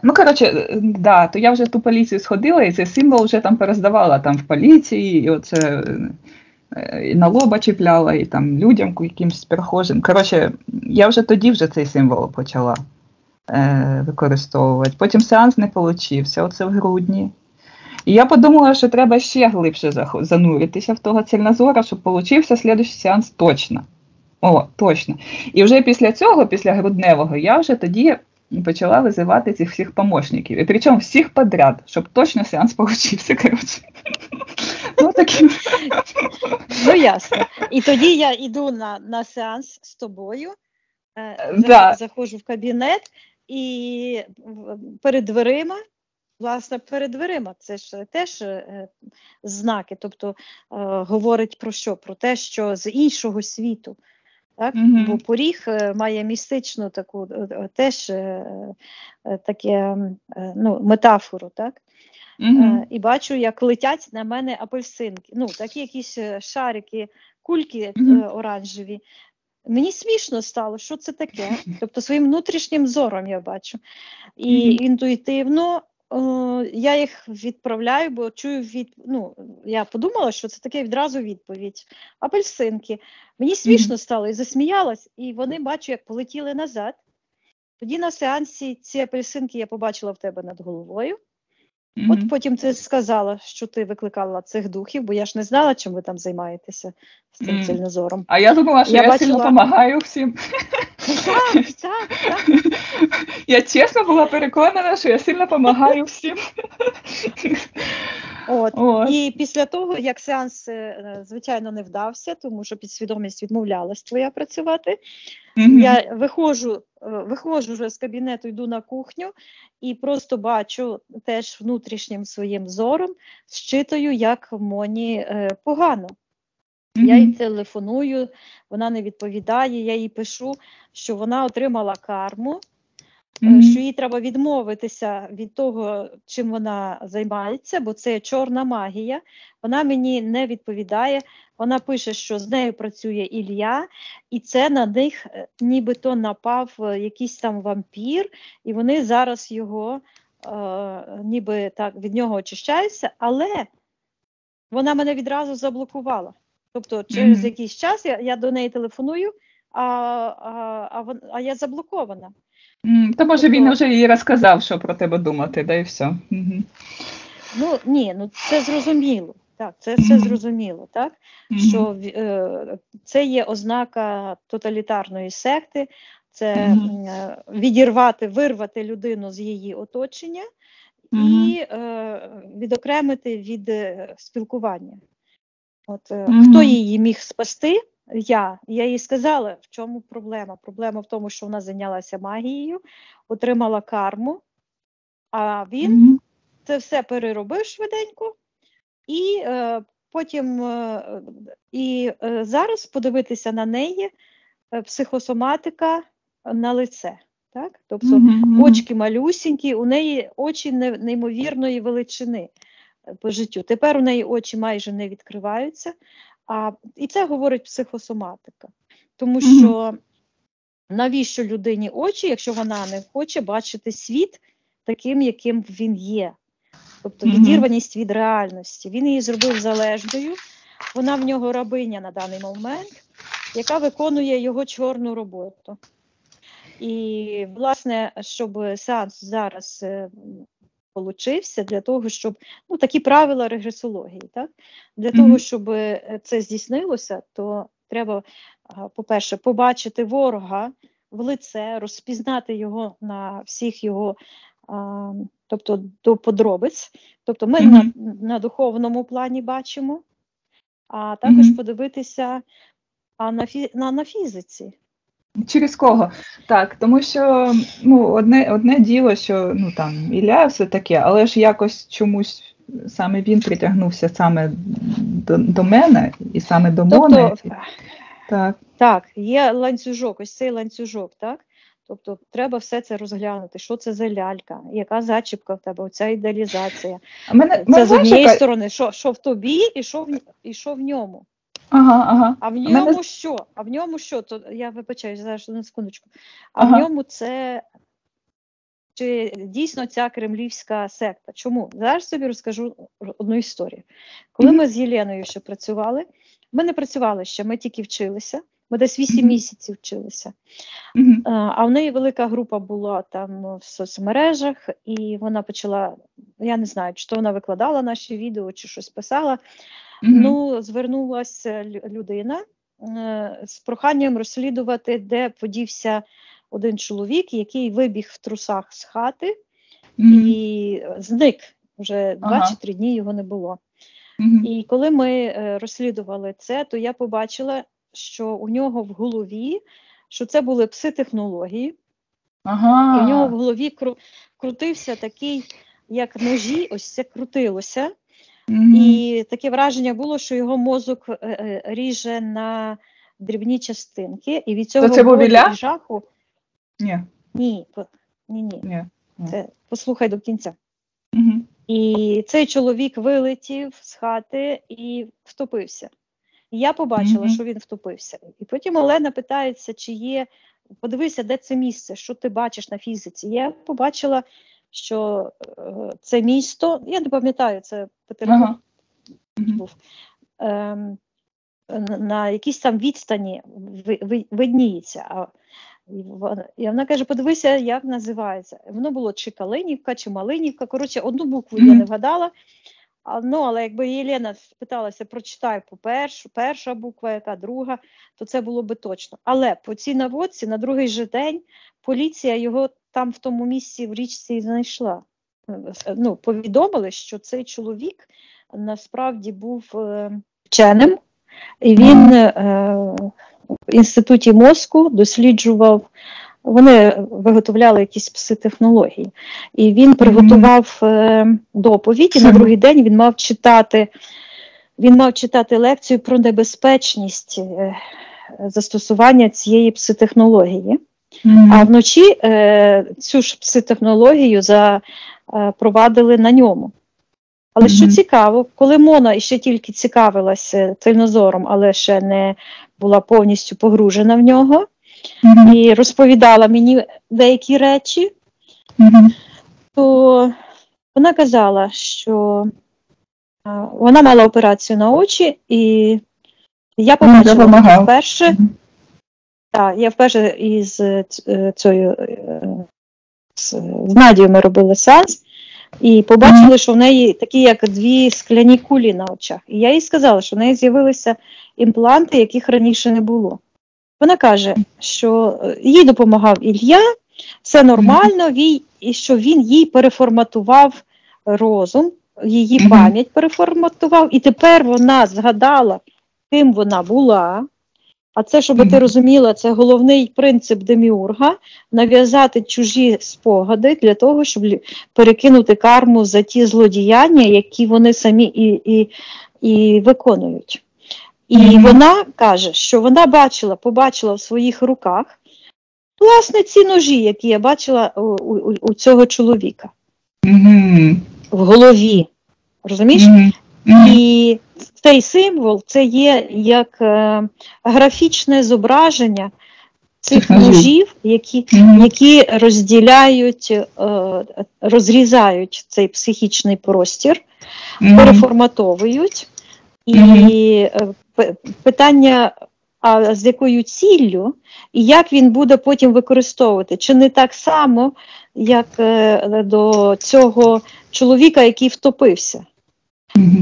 [SPEAKER 1] ну, коротше, да, то я вже в ту поліцію сходила, і цей символ вже там перездавала там в поліції, і оце... І на лоба чіпляла, і там людям якимось перехожим. Коротше, я вже тоді цей символ почала використовувати. Потім сеанс не получився, оце в грудні. І я подумала, що треба ще глибше зануритися в того Цельнозора, щоб получився слідуючий сеанс точно. О, точно. І вже після цього, після грудневого, я вже тоді почала визивати цих всіх помощників. І причому всіх подряд, щоб точно сеанс получився, коротше. Ну, такі.
[SPEAKER 2] Ну, ясно. І тоді я йду на сеанс з тобою,
[SPEAKER 1] Да.
[SPEAKER 2] заходжу в кабінет і перед дверима, власне, перед дверима, це ж теж знаки, тобто говорить про що? Про те, що з іншого світу. Так? Бо поріг має містичну таку теж таке, метафору, так? І бачу, як летять на мене апельсинки. Ну, такі якісь шарики, кульки оранжеві. Мені смішно стало, що це таке. Тобто своїм внутрішнім зором я бачу. І інтуїтивно я їх відправляю, бо чую я подумала, що це таке відразу відповідь. Апельсинки. Мені смішно стало і засміялась, і вони, бачу, як полетіли назад. Тоді на сеансі ці апельсинки я побачила в тебе над головою. От потім ти сказала, що ти викликала цих духів, бо я ж не знала, чим ви там займаєтеся з цим цільнозором.
[SPEAKER 1] А я думала, що я сильно допомагаю всім.
[SPEAKER 2] Так.
[SPEAKER 1] Я чесно була переконана, що я сильно допомагаю всім.
[SPEAKER 2] І після того, як сеанс, звичайно, не вдався, тому що підсвідомість відмовлялась твоя працювати, я виходжу вже з кабінету, йду на кухню і просто бачу теж внутрішнім своїм зором, щитую, як Моні погано. Я їй телефоную, вона не відповідає, я їй пишу, що вона отримала карму, що їй треба відмовитися від того, чим вона займається, бо це чорна магія. Вона мені не відповідає, вона пише, що з нею працює Ілля, і це на них нібито напав якийсь там вампір, і вони зараз його ніби так від нього очищаються, але вона мене відразу заблокувала. Тобто через якийсь час я до неї телефоную, а я заблокована.
[SPEAKER 1] То може він вже їй розказав, що про тебе думати, да і все.
[SPEAKER 2] Це зрозуміло. Так, це все зрозуміло, так? Що це є ознака тоталітарної секти, це вирвати людину з її оточення і відокремити від спілкування. Хто її міг спасти? Я їй сказала, в чому проблема. Проблема в тому, що вона зайнялася магією, отримала карму, а він це все переробив швиденько, і потім зараз подивитися на неї психосоматика на лице. Так? Тобто очки малюсінькі, у неї очі неймовірної величини по життю. Тепер у неї очі майже не відкриваються. І це говорить психосоматика. Тому що навіщо людині очі, якщо вона не хоче бачити світ таким, яким він є? Тобто відірваність від реальності. Він її зробив залежною, вона в нього рабиня на даний момент, яка виконує його чорну роботу. І, власне, щоб сеанс зараз получився, для того, щоб, такі правила регресології, так? Для того, щоб це здійснилося, то треба, по-перше, побачити ворога в лице, розпізнати його на всіх його, тобто до подробиць. Тобто ми на духовному плані бачимо, а також подивитися на фізиці.
[SPEAKER 1] Через кого? Так, тому що одне діло, що там Ілля все таке, але ж якось чомусь саме він притягнувся саме до мене і саме до Мони.
[SPEAKER 2] Так, є ланцюжок, ось цей ланцюжок, так? Тобто треба все це розглянути, що це за лялька, яка зачіпка в тебе, оця ідеалізація. Це з однієї сторони, що в тобі і що в ньому. А в ньому що? А в ньому що? То я вибачаю, зараз на секундочку. В ньому це чи дійсно ця кремлівська секта? Чому? Зараз собі розкажу одну історію. Коли ми з Єленою ще працювали, ми не працювали ще, ми тільки вчилися. Ми десь 8 місяців вчилися. А в неї велика група була там в соцмережах, і вона почала, я не знаю, чи то вона викладала наші відео, чи щось писала. Звернулася людина з проханням розслідувати, де подівся один чоловік, який вибіг в трусах з хати і зник. Вже 2 чи 3 дні його не було. І коли ми розслідували це, то я побачила, що у нього в голові, що це були пси-технології,
[SPEAKER 1] Ага.
[SPEAKER 2] і в нього в голові крутився такий, як ножі, ось це крутилося. І таке враження було, що його мозок ріже на дрібні частинки. І від цього
[SPEAKER 1] це був Ілля?
[SPEAKER 2] і жаху...
[SPEAKER 1] Ні.
[SPEAKER 2] Ні. Це, послухай до кінця. І цей чоловік вилетів з хати і втопився. І я побачила, що він втопився. І потім Олена питається, чи є, подивися, де це місце, що ти бачиш на фізиці. Я побачила, що це місто, я не пам'ятаю, це Петербург був, на якійсь там відстані видніється. І вона каже, подивися, як називається. Воно було чи Калинівка, чи Малинівка. Коротше, одну букву я не вгадала. Але якби Єлена спиталася, прочитай перша буква, яка друга, то це було би точно. Але по цій наводці на другий же день поліція його там в тому місці в річці і знайшла. Повідомили, що цей чоловік насправді був вченим, і він в інституті мозку досліджував, вони виготовляли якісь пси-технології. І він приготував доповідь, і на другий день він мав читати лекцію про небезпечність застосування цієї пси-технології. А вночі цю ж пси-технологію запровадили на ньому. Але що цікаво, коли Мона ще тільки цікавилася трильнозором, але ще не була повністю погружена в нього, і розповідала мені деякі речі, то вона казала, що вона мала операцію на очі, і я побачила вперше, я вперше із з Надією ми робили сеанс, і побачили, що в неї такі, як дві скляні кулі на очах. І я їй сказала, що в неї з'явилися імпланти, яких раніше не було. Вона каже, що їй допомагав Ілля, все нормально, і що він їй переформатував розум, її пам'ять переформатував, і тепер вона згадала, ким вона була. А це, щоб ти розуміла, це головний принцип деміурга – нав'язати чужі спогади для того, щоб перекинути карму за ті злодіяння, які вони самі і виконують. І вона каже, що вона побачила в своїх руках, власне, ці ножі, які я бачила у цього чоловіка. В голові. Розумієш? І цей символ, це є як графічне зображення цих ножів, які розрізають цей психічний простір, переформатовують. І питання, а з якою ціллю, і як він буде потім використовувати. Чи не так само, як до цього чоловіка, який втопився.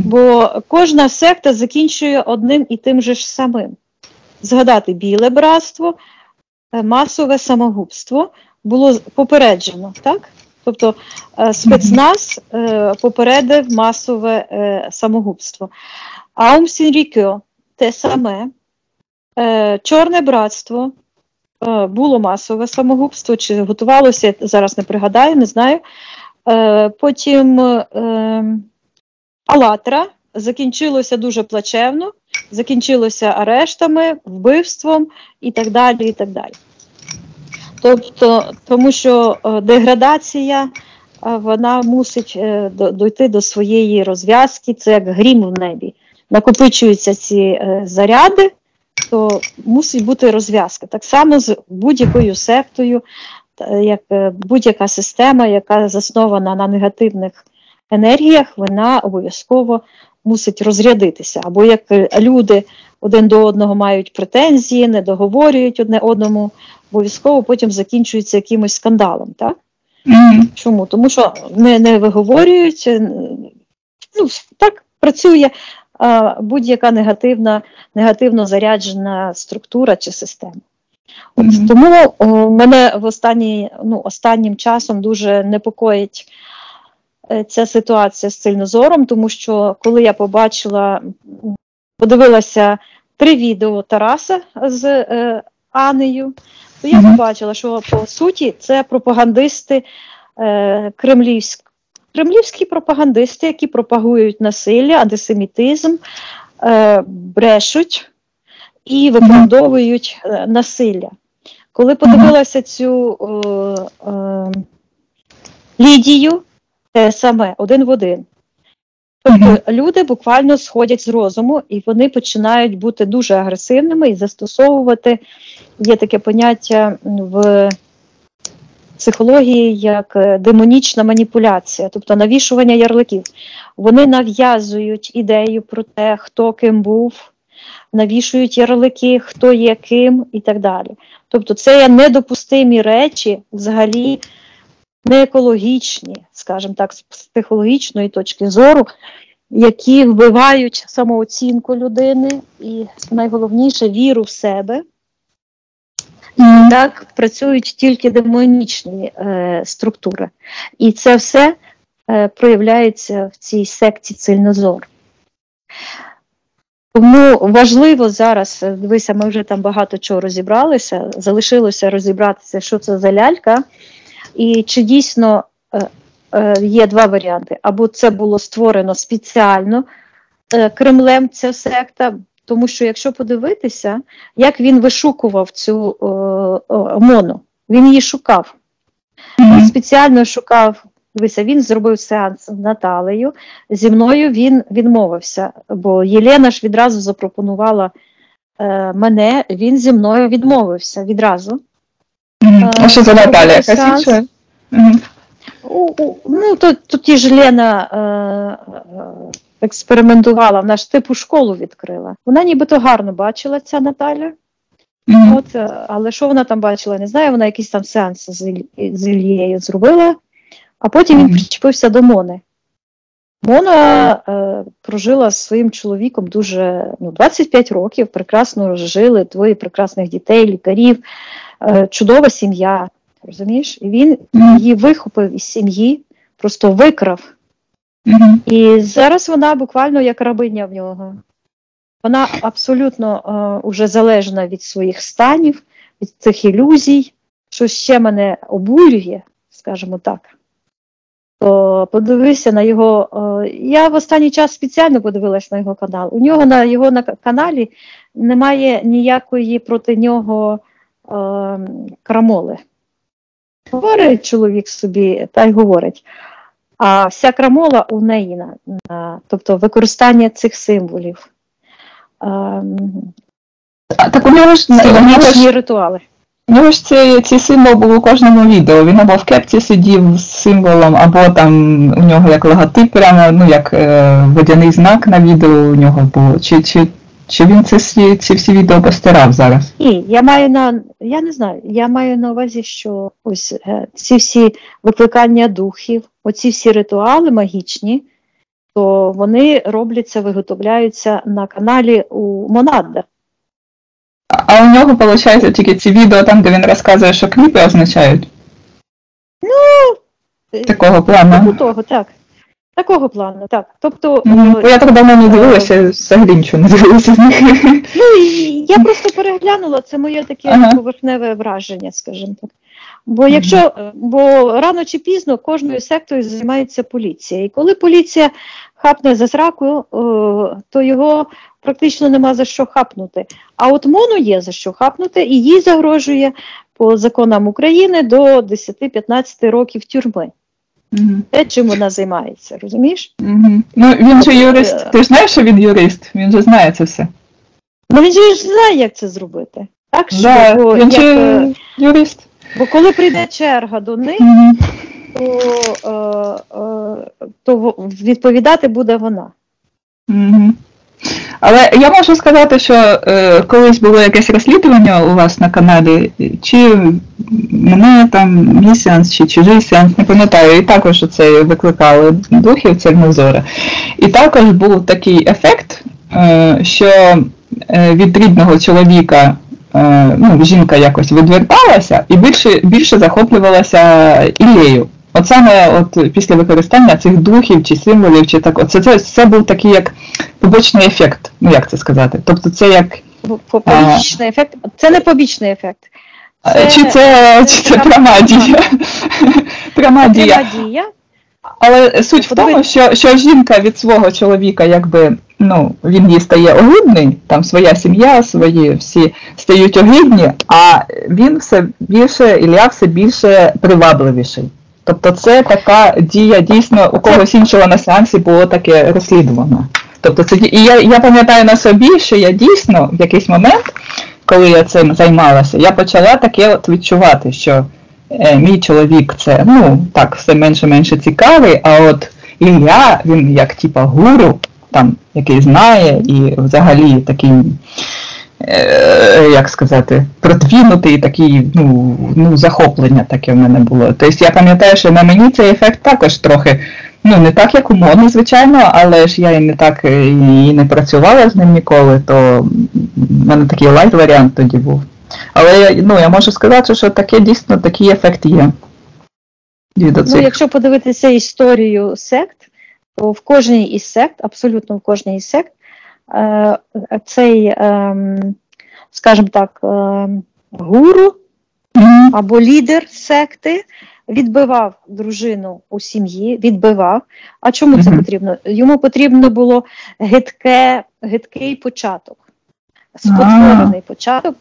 [SPEAKER 2] Бо кожна секта закінчує одним і тим же ж самим. Згадати Біле братство, масове самогубство було попереджено, так? Тобто спецназ попередив масове самогубство. Аум Сінрікьо – те саме. Чорне братство було масове самогубство, чи готувалося, зараз не пригадаю, не знаю. Потім Алатра закінчилося дуже плачевно, закінчилося арештами, вбивством і так далі, і так далі. Тобто, тому що деградація, вона мусить дойти до своєї розв'язки, це як грім в небі. Накопичуються ці заряди, то мусить бути розв'язка. Так само з будь-якою сектою, як будь-яка система, яка заснована на негативних енергіях, вона обов'язково мусить розрядитися. Або як люди один до одного мають претензії, не договорюють одне одному, обов'язково потім закінчується якимось скандалом. Так? Чому? Тому що не виговорюють, так працює будь-яка негативно заряджена структура чи система. Тому мене останнім часом дуже непокоїть ця ситуація з цільнозором, тому що коли я подивилася 3 відео Тараса з Анею, то я побачила, що по суті це пропагандисти кремлівські пропагандисти, які пропагують насилля, антисемітизм, брешуть і виправдовують насилля. Коли подивилася цю Лідію, те саме, один в один. Тобто люди буквально сходять з розуму, і вони починають бути дуже агресивними і застосовувати, є таке поняття в психології, як демонічна маніпуляція, тобто навішування ярликів. Вони нав'язують ідею про те, хто ким був, навішують ярлики, хто є ким і так далі. Тобто це є недопустимі речі, взагалі не екологічні, скажімо так, з психологічної точки зору, які вбивають самооцінку людини і, найголовніше, віру в себе. І так працюють тільки демонічні структури. І це все проявляється в цій секті цільнозор. Тому важливо зараз, дивися, ми вже там багато чого розібралися, залишилося розібратися, що це за лялька, і чи дійсно є 2 варіанти. Або це було створено спеціально Кремлем, ця секта, тому що якщо подивитися, як він вишукував цю Мону, він її шукав. Він спеціально шукав, дивися, він зробив сеанс з Наталею, зі мною він відмовився, бо Єлена ж відразу запропонувала мене, він зі мною відмовився відразу.
[SPEAKER 1] А що за Наталя? Якась інша?
[SPEAKER 2] Ну, тоді ж Лена експериментувала, вона ж типу школу відкрила. Вона нібито гарно бачила, ця Наталя. От, але що вона там бачила, не знаю, вона якийсь там сеанс з Ілією зробила, а потім він причепився до Мони. Мона прожила з своїм чоловіком дуже, 25 років, прекрасно жили, 2 прекрасних дітей, лікарів, чудова сім'я, розумієш? І він її вихопив із сім'ї, просто викрав. І зараз вона буквально як рабиня в нього. Вона абсолютно уже залежна від своїх станів, від цих ілюзій, що ще мене обурює, скажімо так. То подивися на його, я в останній час спеціально подивилась на його канал. У нього на його каналі немає ніякої проти нього крамоли. Говорить чоловік собі, та й говорить. А вся крамола у неї, тобто використання цих символів.
[SPEAKER 1] Так у нього ж
[SPEAKER 2] ритуали.
[SPEAKER 1] У нього ж цей символ був у кожному відео. Він або в кепці сидів з символом, або там у нього як логотип, прямо, як водяний знак на відео у нього було. Чи він ці всі відео постирав зараз?
[SPEAKER 2] Ні, я не знаю, я маю на увазі, що ось ці всі викликання духів, оці всі ритуали магічні, то вони робляться, виготовляються на каналі у Монадда.
[SPEAKER 1] А у нього, виходить, тільки ці відео там, де він розказує, що кліпи означають? Такого плану?
[SPEAKER 2] Такого плану, так. Тобто,
[SPEAKER 1] я так давно не дивилася, взагалі нічого не дивилася з них.
[SPEAKER 2] Я просто переглянула, це моє таке поверхневе враження, скажімо так. Бо рано чи пізно кожною сектою займається поліція. І коли поліція хапне за сраку, то його практично нема за що хапнути. А от Мону є за що хапнути, і їй загрожує по законам України до 10-15 років тюрми. Те, чим вона займається, розумієш?
[SPEAKER 1] Ну, він же юрист. Ти ж знаєш, що він юрист? Він же знає це все.
[SPEAKER 2] Ну, він же знає, як це зробити. Так, що,
[SPEAKER 1] він же юрист.
[SPEAKER 2] Бо коли прийде черга до них, то відповідати буде вона.
[SPEAKER 1] Але я можу сказати, що колись було якесь розслідування у вас на каналі, чи мене там мій сеанс, чи чужий сеанс, не пам'ятаю, і також це викликали духів цільнозора. І також був такий ефект, що від рідного чоловіка жінка якось відверталася і більше захоплювалася Іллею. От саме от після використання цих духів чи символів, чи так, це був такий як побочний ефект, ну як це сказати? Тобто це як...
[SPEAKER 2] Побічний ефект? Це не побічний ефект.
[SPEAKER 1] Чи це пряма дія? Пряма дія. Але суть в тому, що жінка від свого чоловіка, якби, ну, він їй стає огидний, там своя сім'я, свої всі стають огидні, а він все більше, Ілля все більше привабливіший. Тобто це така дія, дійсно, у когось іншого на сеансі було таке розслідувано. Тобто це, і я пам'ятаю на собі, що я дійсно в якийсь момент, коли я цим займалася, я почала таке от відчувати, що мій чоловік це, ну, так, все менше-менше цікавий, а от Ілля, він як типа гуру, там, який знає і взагалі такий, як сказати, продвинутий, такий, ну, захоплення таке в мене було. Тобто я пам'ятаю, що на мені цей ефект також трохи, ну, не так, як у Мони, звичайно, але ж я і не так і не працювала з ним ніколи, то в мене такий лайт-варіант тоді був. Але я можу сказати, що таке дійсно такий ефект є.
[SPEAKER 2] Ну, якщо подивитися історію сект, то в кожній із сект, абсолютно в кожній із сект, цей, скажімо так, гуру або лідер секти відбивав дружину у сім'ї, відбивав. А чому це потрібно? Йому потрібно було гидкий початок, спотворений початок.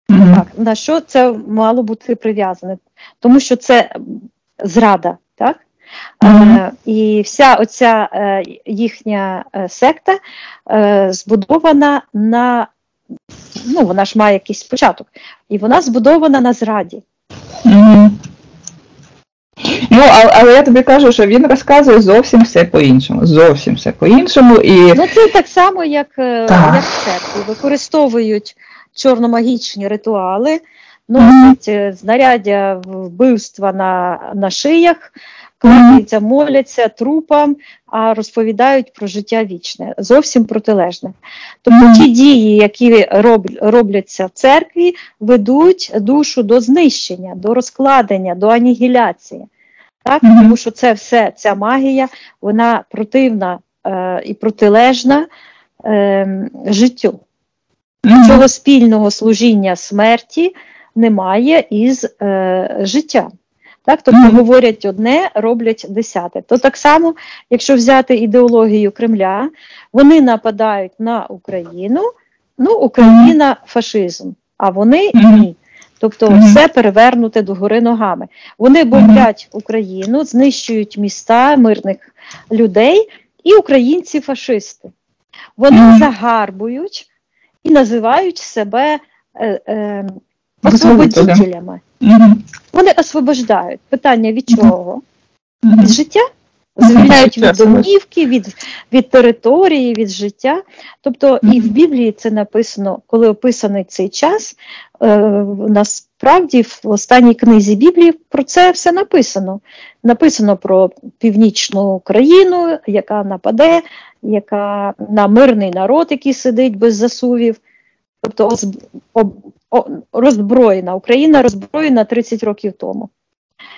[SPEAKER 2] Так, на що це мало бути прив'язане? Тому що це зрада, так? І вся оця їхня секта збудована на, ну, вона ж має якийсь початок, і вона збудована на зраді.
[SPEAKER 1] Ну, але я тобі кажу, що він розказує зовсім все по-іншому. Зовсім все по-іншому. І...
[SPEAKER 2] Ну, це так само, як секти. Використовують чорномагічні ритуали, носять знаряддя вбивства на шиях, кланяються, моляться трупам, а розповідають про життя вічне. Зовсім протилежне. Тобто ті дії, які робляться в церкві, ведуть душу до знищення, до розкладення, до анігіляції. Так? Тому що це все, ця магія, вона противна і протилежна життю. Цього спільного служіння смерті немає із життям. Так? Тобто говорять одне, роблять десяте. То так само, якщо взяти ідеологію Кремля, вони нападають на Україну, ну, Україна – фашизм, а вони – ні. Тобто все перевернуте догори ногами. Вони бомблять Україну, знищують міста, мирних людей, і українці – фашисти. Вони загарбують і називають себе освободителями. Вони освобождають. Питання від чого? Від життя? Звільняють від домівки, від території, від життя. Тобто і в Біблії це написано, коли описаний цей час, насправді в останній книзі Біблії про це все написано. Написано про північну Україну, яка нападе, яка на мирний народ, який сидить без засувів. Тобто роззброєна. Україна роззброєна 30 років тому.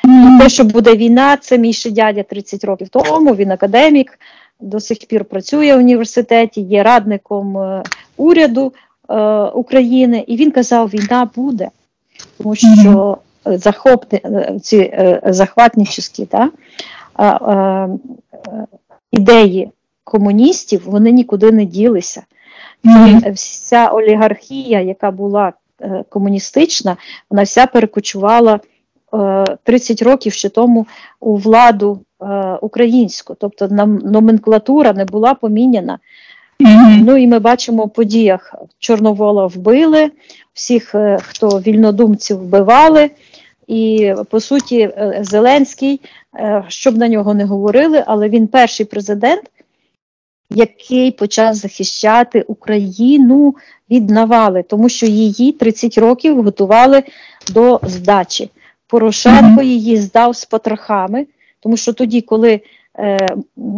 [SPEAKER 2] І те, що буде війна, це мій ще дядя 30 років тому, він академік, до сих пір працює в університеті, є радником уряду України, і він казав, війна буде. Тому що ці захватническі ідеї комуністів, вони нікуди не ділися. Вся олігархія, яка була комуністична, вона вся перекочувала 30 років ще тому у владу українську. Тобто номенклатура не була поміняна. Ну і ми бачимо в подіях, Чорновола вбили, всіх, хто вільнодумців вбивали. І, по суті, Зеленський, щоб на нього не говорили, але він перший президент, який почав захищати Україну від навали, тому що її 30 років готували до здачі. Порошенко її здав з потрохами, тому що тоді, коли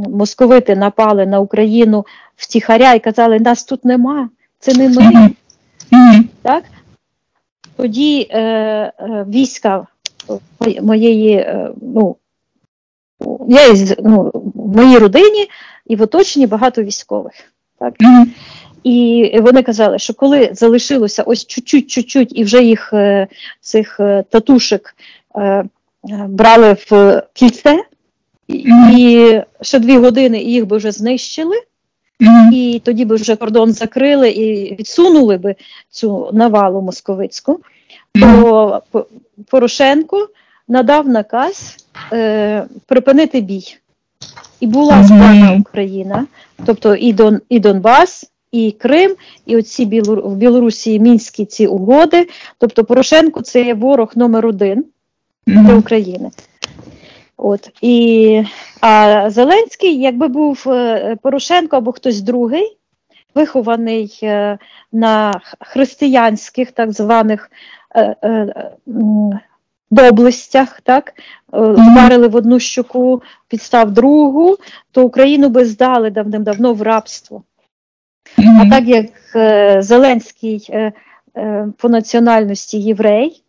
[SPEAKER 2] московити напали на Україну втіхаря і казали, нас тут нема, це не ми, так? Тоді війська моєї в моїй родині і в оточенні багато військових. Так? І вони казали, що коли залишилося ось чуть-чуть, і вже їх, цих татушек, брали в кільце, і ще 2 години і їх би вже знищили, і тоді би вже кордон закрили і відсунули би цю навалу московицьку, то Порошенко надав наказ припинити бій. І була здана Україна, тобто і Донбас, і Крим, і оці в Білорусі мінські ці угоди. Тобто Порошенко – це є ворог номер 1 для України. От. А Зеленський, якби був Порошенко або хтось другий, вихований на християнських так званих доблестях, так, вдарили в одну щоку, підстав другу, то Україну би здали давним-давно в рабство. А так як Зеленський по національності єврей,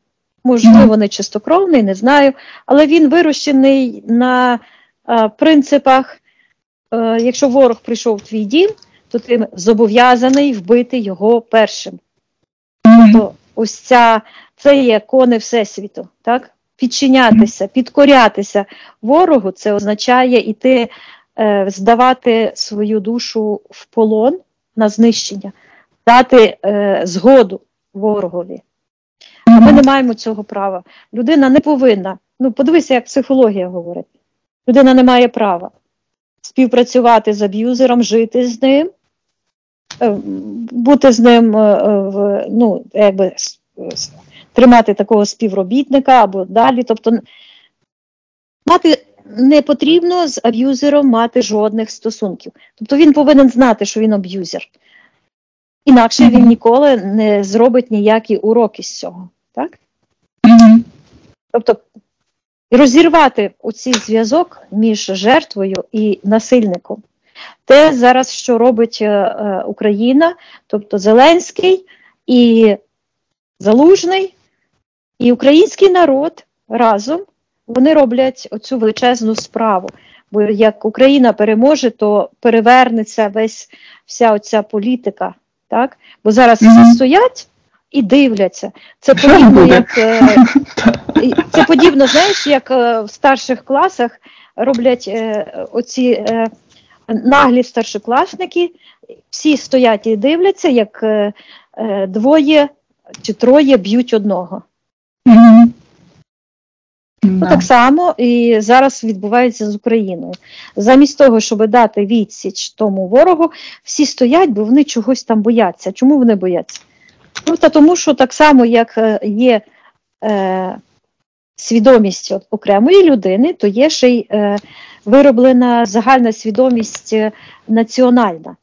[SPEAKER 2] можливо, не чистокровний, не знаю, але він вирощений на принципах, якщо ворог прийшов в твій дім, то ти зобов'язаний вбити його першим. Тобто ось це є кони Всесвіту, так? Підчинятися, підкорятися ворогу, це означає іти, здавати свою душу в полон на знищення, дати згоду ворогові. А ми не маємо цього права. Людина не повинна, подивися, як психологія говорить, людина не має права співпрацювати з аб'юзером, жити з ним, бути з ним, тримати такого співробітника або далі. Тобто не потрібно з аб'юзером мати жодних стосунків. Тобто він повинен знати, що він аб'юзер. Інакше він ніколи не зробить ніякі уроки з цього. Так? Тобто розірвати оцей зв'язок між жертвою і насильником. Те зараз, що робить Україна, тобто Зеленський і Залужний, і український народ разом, вони роблять оцю величезну справу. Бо як Україна переможе, то перевернеться вся оця політика. Так? Бо зараз всі стоять і дивляться. Це подібно, знаєш, як в старших класах роблять оці наглі старшокласники, всі стоять і дивляться, як 2 чи 3 б'ють одного. Так само і зараз відбувається з Україною. Замість того, щоб дати відсіч тому ворогу, всі стоять, бо вони чогось там бояться. Чому вони бояться? Тому що так само, як є свідомість окремої людини, то є ще й вироблена загальна свідомість національна.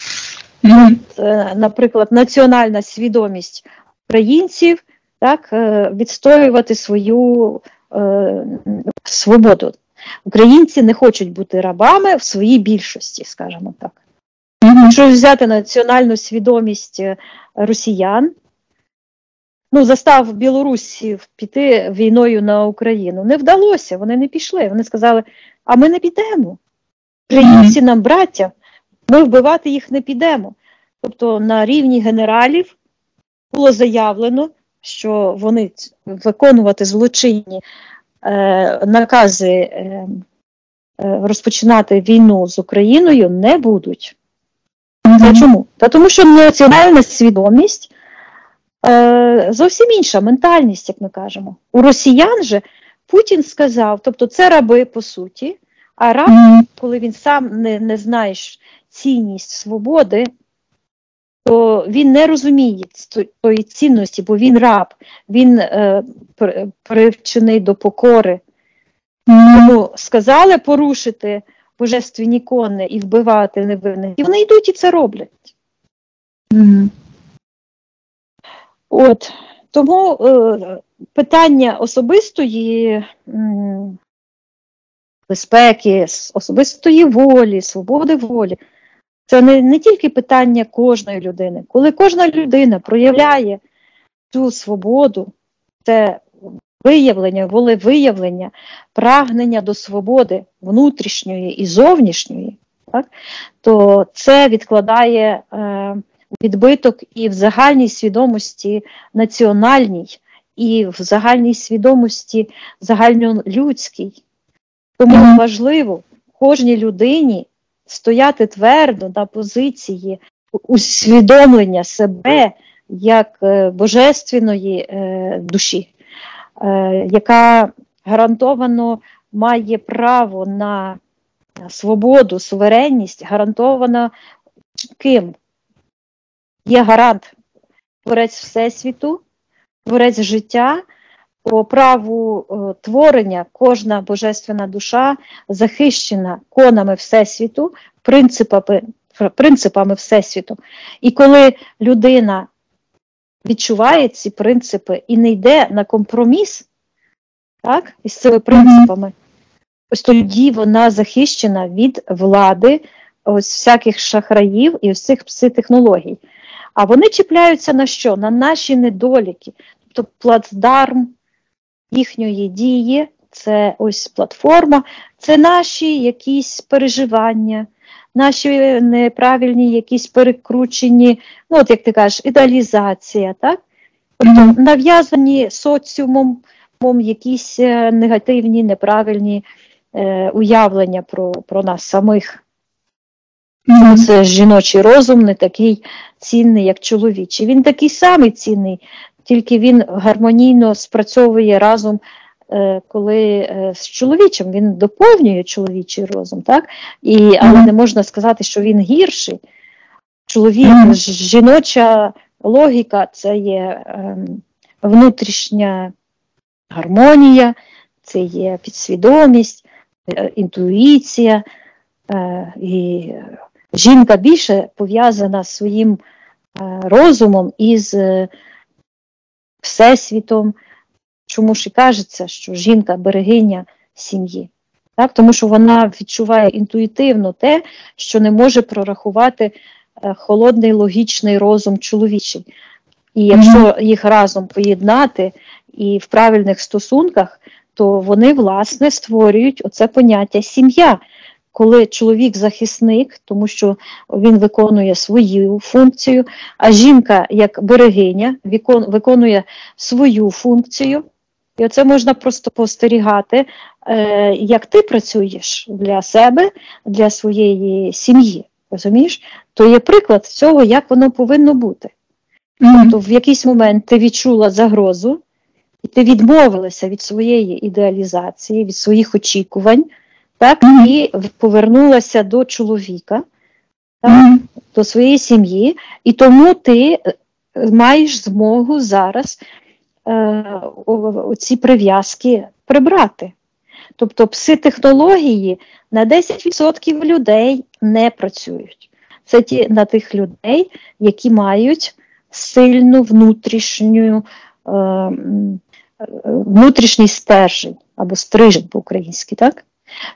[SPEAKER 2] Наприклад, національна свідомість українців, так, відстоювати свою свободу. Українці не хочуть бути рабами в своїй більшості, скажімо так. Якщо взяти національну свідомість росіян, застав білорусів піти війною на Україну. Не вдалося, вони не пішли. Вони сказали, а ми не підемо. Українці нам браття, ми вбивати їх не підемо. Тобто на рівні генералів було заявлено, що вони виконувати злочинні накази розпочинати війну з Україною не будуть. Чому? Тому що національна свідомість зовсім інша, ментальність, як ми кажемо. У росіян же Путін сказав, тобто це раби по суті, а раб, коли він сам не знає цінність свободи, то він не розуміє тої цінності, бо він раб, він привчений до покори. Тому сказали порушити божественні кони і вбивати невинних, і вони йдуть і це роблять. Тому питання особистої безпеки, особистої волі, свободи волі, це не тільки питання кожної людини. Коли кожна людина проявляє цю свободу, це виявлення, волевиявлення, прагнення до свободи внутрішньої і зовнішньої, так, то це відкладає відбиток і в загальній свідомості національній, і в загальній свідомості загальнолюдській. Тому важливо кожній людині стояти твердо на позиції усвідомлення себе як божественної душі, яка гарантовано має право на свободу, суверенність, гарантована ким? Є гарант, творець Всесвіту, творець життя, по праву творення кожна божественна душа захищена конами Всесвіту, принципами Всесвіту. І коли людина відчуває ці принципи і не йде на компроміс, так, із цими принципами, ось тоді вона захищена від влади ось всяких шахраїв і ось цих пситехнологій. А вони чіпляються на що? На наші недоліки. Тобто плацдарм їхньої дії, це ось платформа, це наші якісь переживання, наші неправильні якісь перекручені, ну от як ти кажеш, ідеалізація, так? Тобто нав'язані соціумом якісь негативні, неправильні уявлення про нас самих. Це жіночий розум не такий цінний, як чоловічий. Він такий самий цінний, тільки він гармонійно спрацьовує разом, коли з чоловічим. Він доповнює чоловічий розум, так? Але не можна сказати, що він гірший. Жіноча логіка – це є внутрішня гармонія, це є підсвідомість, інтуїція. І жінка більше пов'язана своїм розумом із Всесвітом. Чому ж і кажеться, що жінка – берегиня сім'ї. Так? Тому що вона відчуває інтуїтивно те, що не може прорахувати холодний логічний розум чоловічий. І якщо їх разом поєднати і в правильних стосунках, то вони, власне, створюють оце поняття «сім'я». Коли чоловік захисник, тому що він виконує свою функцію, а жінка, як берегиня, виконує свою функцію. І оце можна просто спостерігати, як ти працюєш для себе, для своєї сім'ї. Розумієш? То є приклад цього, як воно повинно бути. Тобто в якийсь момент ти відчула загрозу, і ти відмовилася від своєї ідеалізації, від своїх очікувань, так, і повернулася до чоловіка, так, до своєї сім'ї, і тому ти маєш змогу зараз оці прив'язки прибрати. Тобто пситехнології на 10% людей не працюють. Це на тих людей, які мають сильну внутрішній стержень, або стрижень по-українськи, так?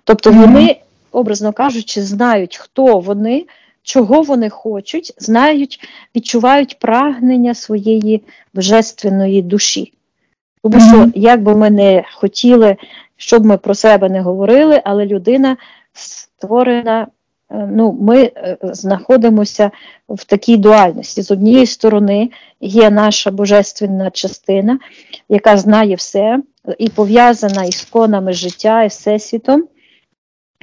[SPEAKER 2] Тобто вони, образно кажучи, знають, хто вони, чого вони хочуть, знають, відчувають прагнення своєї божественної душі. Тому що, як би ми не хотіли, щоб ми про себе не говорили, але людина створена, ми знаходимося в такій дуальності. З однієї сторони є наша божественна частина, яка знає все, і пов'язана із конами життя, і Всесвітом.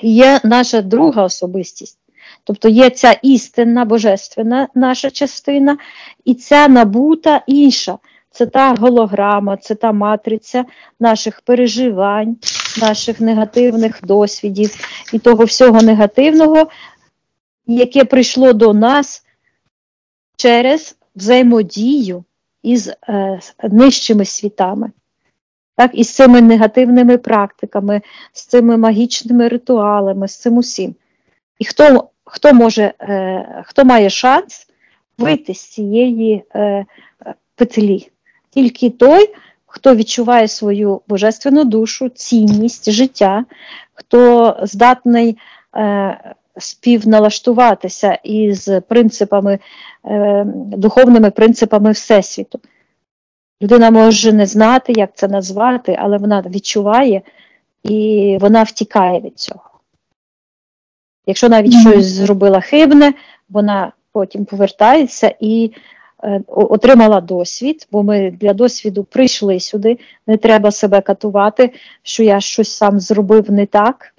[SPEAKER 2] Є наша друга особистість. Тобто є ця істинна, божественна наша частина, і ця набута інша. Це та голограма, це та матриця наших переживань, наших негативних досвідів і того всього негативного, яке прийшло до нас через взаємодію із нижчими світами. Так, і з цими негативними практиками, з цими магічними ритуалами, з цим усім. І хто має шанс вийти з цієї петлі? Тільки той, хто відчуває свою божественну душу, цінність життя, хто здатний співналаштуватися із принципами, духовними принципами Всесвіту. Людина може не знати, як це назвати, але вона відчуває і вона втікає від цього. Якщо навіть щось зробила хибне, вона потім повертається і отримала досвід, бо ми для досвіду прийшли сюди, не треба себе катувати, що я щось сам зробив не так.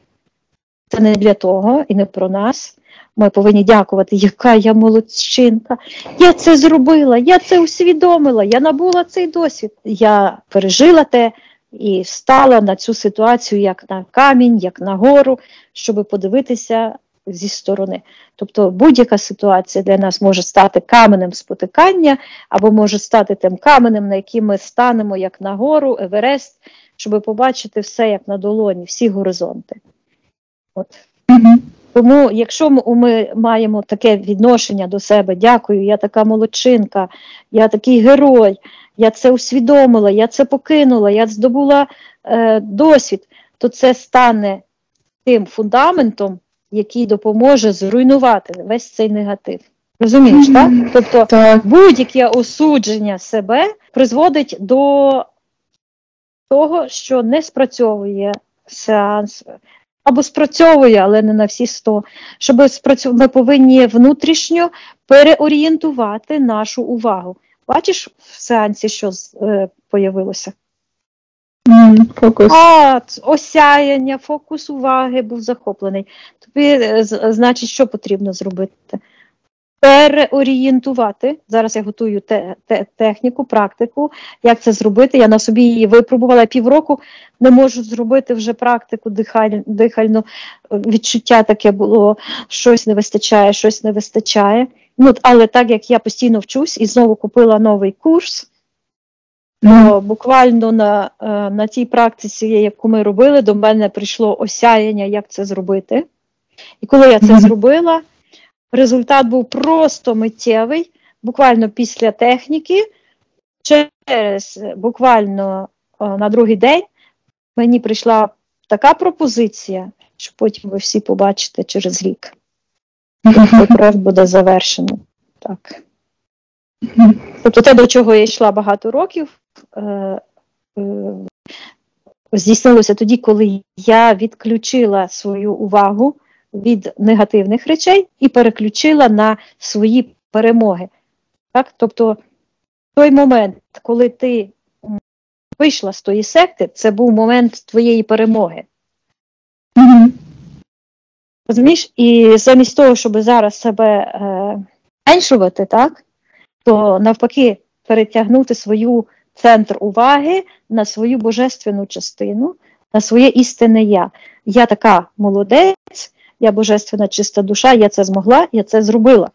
[SPEAKER 2] Це не для того і не про нас. Ми повинні дякувати, яка я молодчинка. Я це зробила, я це усвідомила, я набула цей досвід. Я пережила те і стала на цю ситуацію як на камінь, як на гору, щоб подивитися зі сторони. Тобто будь-яка ситуація для нас може стати каменем спотикання, або може стати тим каменем, на який ми станемо як на гору, Еверест, щоб побачити все як на долоні, всі горизонти. От. Тому, якщо ми маємо таке відношення до себе, дякую, я така молодчинка, я такий герой, я це усвідомила, я це покинула, я здобула досвід, то це стане тим фундаментом, який допоможе зруйнувати весь цей негатив. Розумієш, так? Тобто будь-яке осудження себе призводить до того, що не спрацьовує сеанс, або спрацьовує, але не на всі 100. Ми повинні внутрішньо переорієнтувати нашу увагу. Бачиш в сеансі, що появилося?
[SPEAKER 1] Фокус.
[SPEAKER 2] Осяяння, фокус уваги був захоплений. Тобі, значить, що потрібно зробити? Переорієнтувати. Зараз я готую техніку, практику, як це зробити. Я на собі її випробувала півроку, не можу зробити вже практику дихальну. Відчуття таке було, щось не вистачає. Але так як я постійно вчусь і знову купила новий курс, то буквально на тій практиці, яку ми робили, до мене прийшло осяяння, як це зробити. І коли я це зробила, результат був просто миттєвий, буквально після техніки, через буквально на другий день мені прийшла така пропозиція, що потім ви всі побачите через рік. Цей проект буде завершено. Так. Тобто те, до чого я йшла багато років, здійснилося тоді, коли я відключила свою увагу від негативних речей і переключила на свої перемоги. Так? Тобто той момент, коли ти вийшла з тої секти, це був момент твоєї перемоги. Розумієш? І замість того, щоб зараз себе зменшувати, так, то навпаки перетягнути свою центр уваги на свою божественну частину, на своє істинне я. Я така молодець, я божественна чиста душа, я це змогла, я це зробила.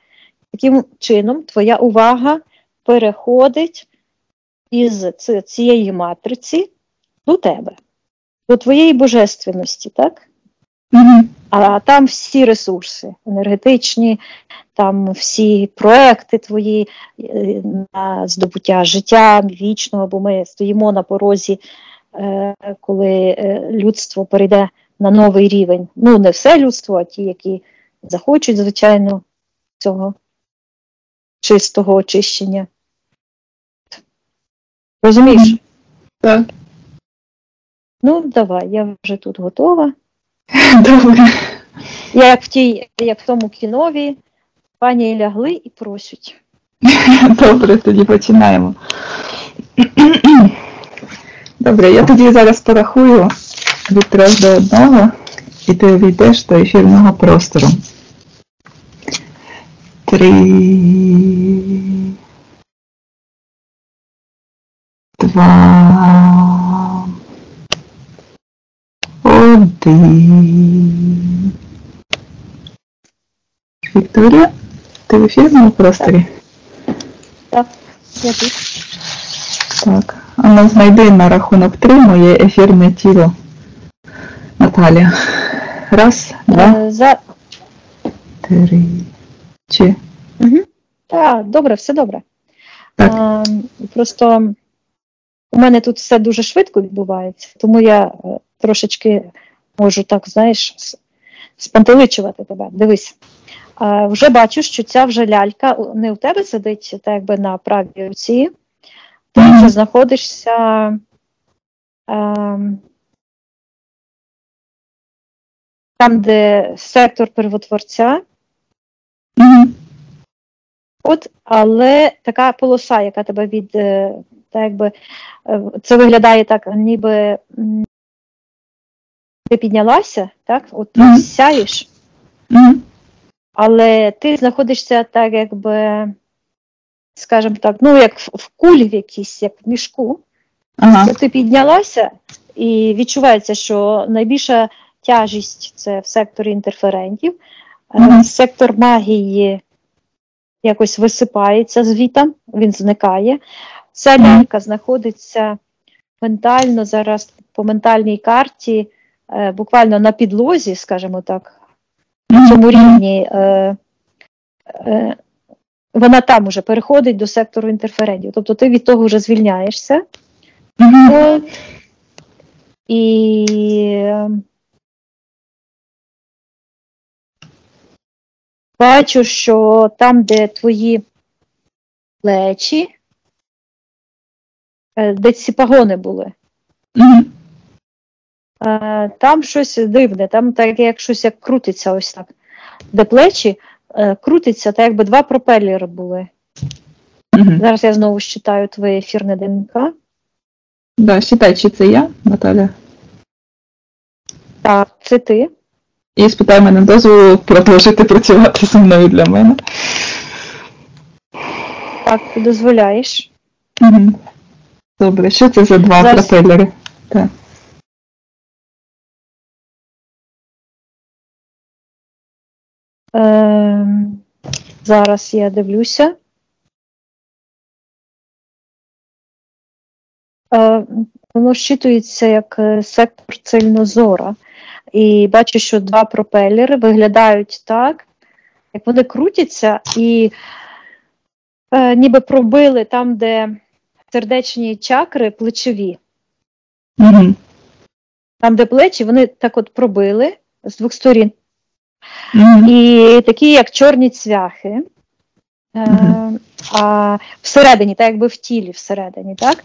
[SPEAKER 2] Таким чином твоя увага переходить із цієї матриці до тебе, до твоєї божественності, так? А там всі ресурси енергетичні, там всі проекти твої на здобуття життя вічного, бо ми стоїмо на порозі, коли людство перейде на новий рівень. Не все людство, а ті, які захочуть, звичайно, цього чистого очищення. Розумієш?
[SPEAKER 1] Так.
[SPEAKER 2] Давай, я вже тут готова.
[SPEAKER 1] Добре.
[SPEAKER 2] Я як в тому кінові, пані лягли і просять.
[SPEAKER 1] Добре, тоді починаємо. Добре, я тоді зараз порахую від 3 до 1, і ти увійдеш до ефірного простору. 3, 2, 1. Вікторія, ти в ефірному просторі?
[SPEAKER 2] Так, я тут.
[SPEAKER 1] Так, знайди на рахунок 3 моє ефірне тіло. Наталія. 1, 2, 3. Чи?
[SPEAKER 2] Так, добре, все добре.
[SPEAKER 1] Так.
[SPEAKER 2] Просто у мене тут все дуже швидко відбувається, тому я трошечки можу так, знаєш, спантеличувати тебе. Дивись. Вже бачу, що ця вже лялька не у тебе сидить, так якби на правій руці, ти вже знаходишся там, де сектор первотворця. Але така полоса, яка тебе це виглядає так, ніби ти піднялася, так? От ти сяєш, але ти знаходишся так, якби, скажімо так, як в кулі в якійсь, як в мішку. Ти піднялася і відчувається, що найбільша тяжість це в секторі інтерферентів. Сектор магії якось висипається звітом, він зникає. Ця лялька знаходиться ментально зараз по ментальній карті, буквально на підлозі, скажімо так, на цьому рівні. Вона там уже переходить до сектору інтерферентів. Тобто ти від того вже звільняєшся. І бачу, що там, де твої плечі, де ці пагони були, там щось дивне, там так як щось як крутиться ось так. Де плечі крутиться, так якби два пропелери були. Зараз я знову считаю твоє ефірне ДНК.
[SPEAKER 1] Да, считай, чи це я, Наталя?
[SPEAKER 2] Так, це ти.
[SPEAKER 1] І спитай мене дозволу продовжити працювати зі мною для мене.
[SPEAKER 2] Так, ти дозволяєш.
[SPEAKER 1] Добре, що це за два пропелери? Так.
[SPEAKER 2] Зараз я дивлюся. Воно щитується як сектор цельнозора. І бачу, що два пропелери виглядають так, як вони крутяться і ніби пробили там, де сердечні чакри плечові. Там, де плечі, вони так от пробили з двох сторін. І такі, як чорні цвяхи. А всередині, так якби в тілі всередині, так?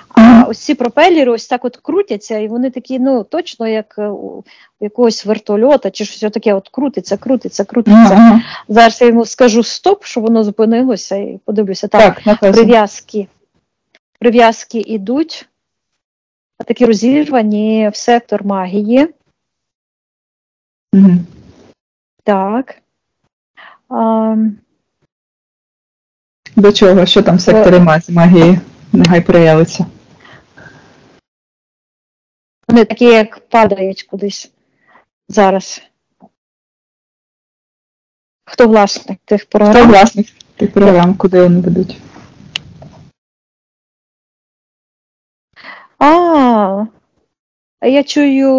[SPEAKER 2] А ось ці пропелери ось так от крутяться, і вони такі, точно як у якогось вертольота, чи щось таке от крутиться. Зараз я йому скажу стоп, щоб воно зупинилося, і подивлюся. Так, прив'язки ідуть, такі розірвані в сектор магії. Так.
[SPEAKER 1] До чого? Що там в секторі магії? Нехай проявиться.
[SPEAKER 2] Вони такі, як падають кудись зараз. Хто власник тих програм?
[SPEAKER 1] Хто власник тих програм? Куди вони ведуть?
[SPEAKER 2] Я чую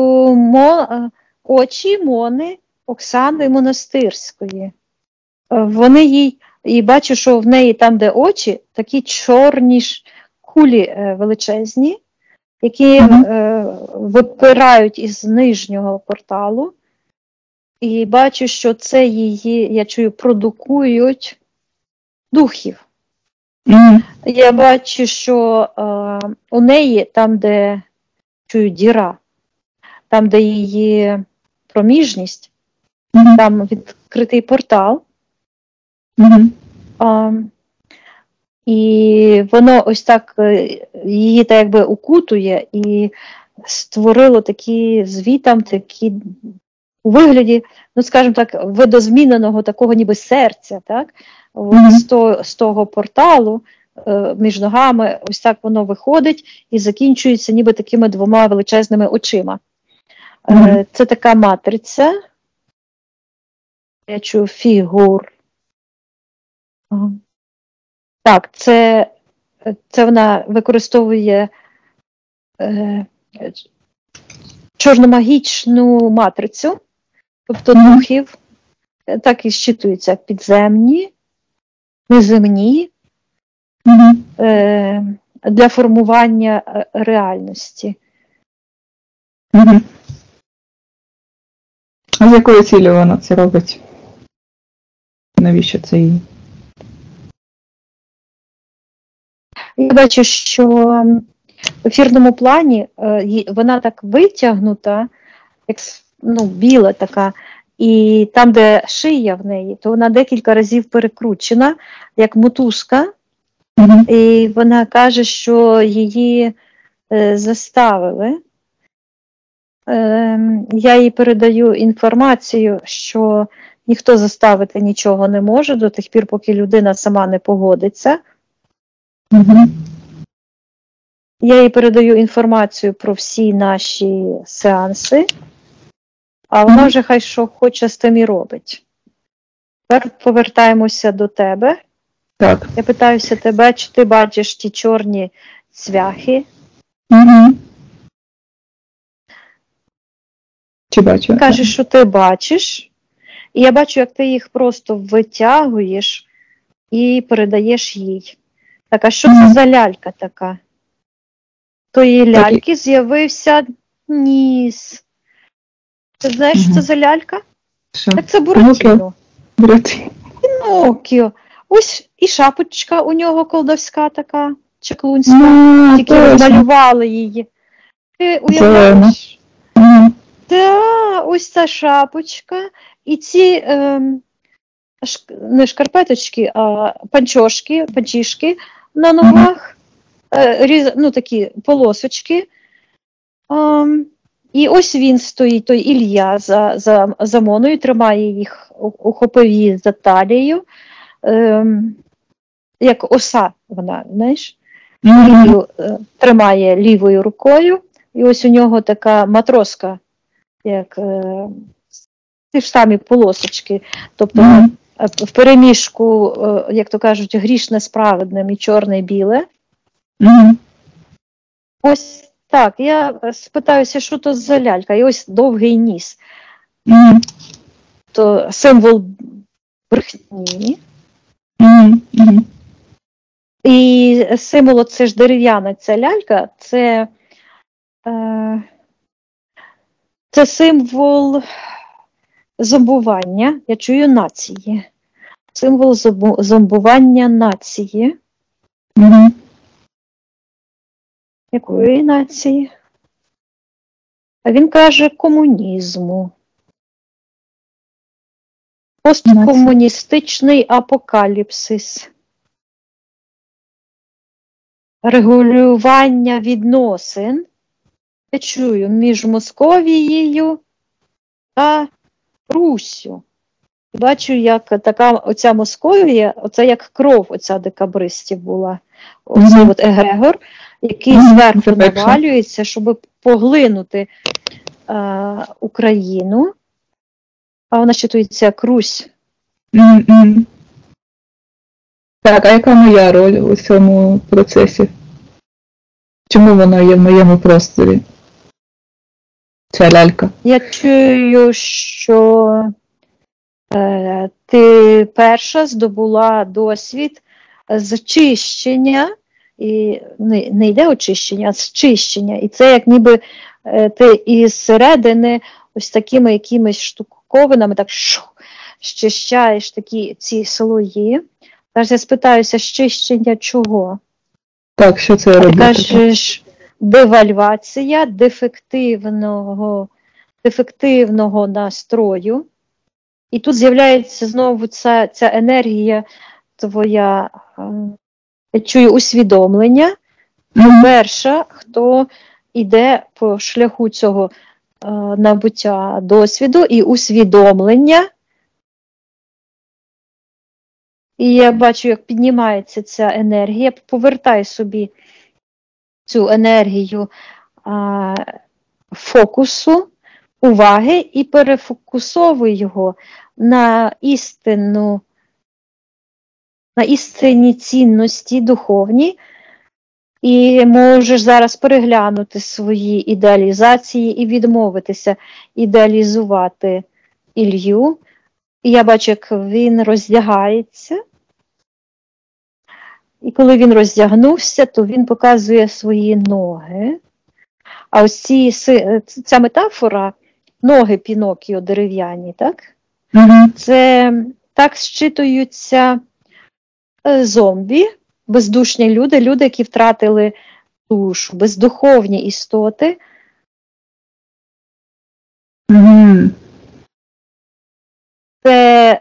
[SPEAKER 2] очі Мони Оксани Монастирської. Вони їй, і бачу, що в неї там, де очі, такі чорні кулі величезні, які випирають із нижнього порталу. І бачу, що це її, я чую, продукують духів. Я бачу, що у неї, там, де чую діра, там, де її проміжність, там відкритий портал. І воно ось так її так якби укутує і створило такі звітам, такі у вигляді, скажімо так, видозміненого такого ніби серця, так? З того порталу між ногами ось так воно виходить і закінчується ніби такими двома величезними очима. Це така матриця. Я чую фігур. Так, це вона використовує чорномагічну матрицю, тобто духів, так і щитуються підземні, неземні, для формування реальності.
[SPEAKER 1] А з якою цілею вона це робить? Навіщо це їй?
[SPEAKER 2] Я бачу, що в ефірному плані вона так витягнута, як біла така, і там, де шия в неї, то вона декілька разів перекручена, як мотузка. І вона каже, що її заставили. Я їй передаю інформацію, що ніхто заставити нічого не може до тих пір, поки людина сама не погодиться. Я їй передаю інформацію про всі наші сеанси, а вона вже хай що хоче з тим і робить. Тепер повертаємося до тебе.
[SPEAKER 1] Так.
[SPEAKER 2] Я питаюся тебе, чи ти бачиш ті чорні цвяхи?
[SPEAKER 1] Чи бачу?
[SPEAKER 2] Кажеш, що ти бачиш, і я бачу, як ти їх просто витягуєш і передаєш їй. Так, а що це за лялька така? Тої ляльки з'явився ніс. Ти знаєш, що це за лялька?
[SPEAKER 1] Що?
[SPEAKER 2] Так це Буратіно. Піноккіо. Ось і шапочка у нього колдовська така, чаклунська, тільки розмалювали її. Ти уявляєш? Так, ось ця шапочка, і ці не шкарпеточки, а панчішки на ногах, такі полосочки. І ось він стоїть, той Ілля за Моною, тримає їх, ухопив її за талію, як оса вона, знаєш, тримає лівою рукою, і ось у нього така матроска, як ті ж самі полосочки, тобто в переміжку, як то кажуть, грішне з праведним і чорне і біле. Ось так, я спитаюся, що то за лялька, і ось довгий ніс. То символ брехні. І символ, це ж дерев'яна ця лялька, це символ зомбування, я чую, нації. Символ зомбування нації. Якої нації? А він каже комунізму. Посткомуністичний апокаліпсис. Регулювання відносин, я чую, між Московією та Руссю. Бачу, як така оця Московія, оце як кров оця декабристів була. Оцей от егрегор, який зверху навалюється, щоб поглинути Україну. А вона щитується як Русь.
[SPEAKER 1] Так, а яка моя роль у цьому процесі? Чому вона є в моєму просторі? Ця лялька.
[SPEAKER 2] Я чую, що ти перша здобула досвід зчищення, і не йде очищення, а зчищення. І це як ніби ти із середини ось такими якимись штуковинами так щищаєш ці слої. Тож я спитаюся, щищення чого?
[SPEAKER 1] Так, що це робити?
[SPEAKER 2] Ти кажеш, девальвація дефективного настрою. І тут з'являється знову ця енергія твоя, я чую, усвідомлення. Перша, хто йде по шляху цього набуття досвіду і усвідомлення. І я бачу, як піднімається ця енергія. Повертай собі цю енергію фокусу, уваги і перефокусовуй його на істинні цінності духовні. І можеш зараз переглянути свої ідеалізації і відмовитися ідеалізувати Ілью. І я бачу, як він роздягається. І коли він роздягнувся, то він показує свої ноги. А ось ця метафора, ноги Піноккіо дерев'яні, так? Це так зчитуються зомбі, бездушні люди, люди, які втратили душу, бездуховні істоти.
[SPEAKER 1] Угу.
[SPEAKER 2] Це,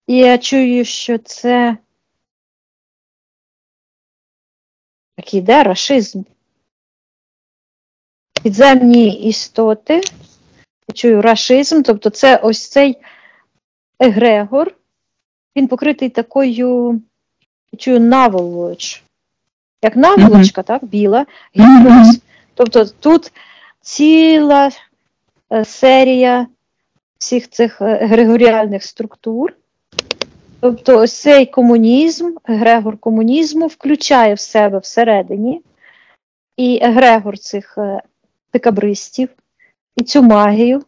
[SPEAKER 2] я чую, що це такий йде рашизм. Підземні істоти, я чую рашизм, тобто це ось цей егрегор, він покритий такою, я чую, наволоч. Як наволочка, так, біла, гіпноз. Тобто тут ціла серія всіх цих егрегоріальних структур. Тобто ось цей комунізм, егрегор комунізму включає в себе всередині і егрегор цих декабристів, і цю магію,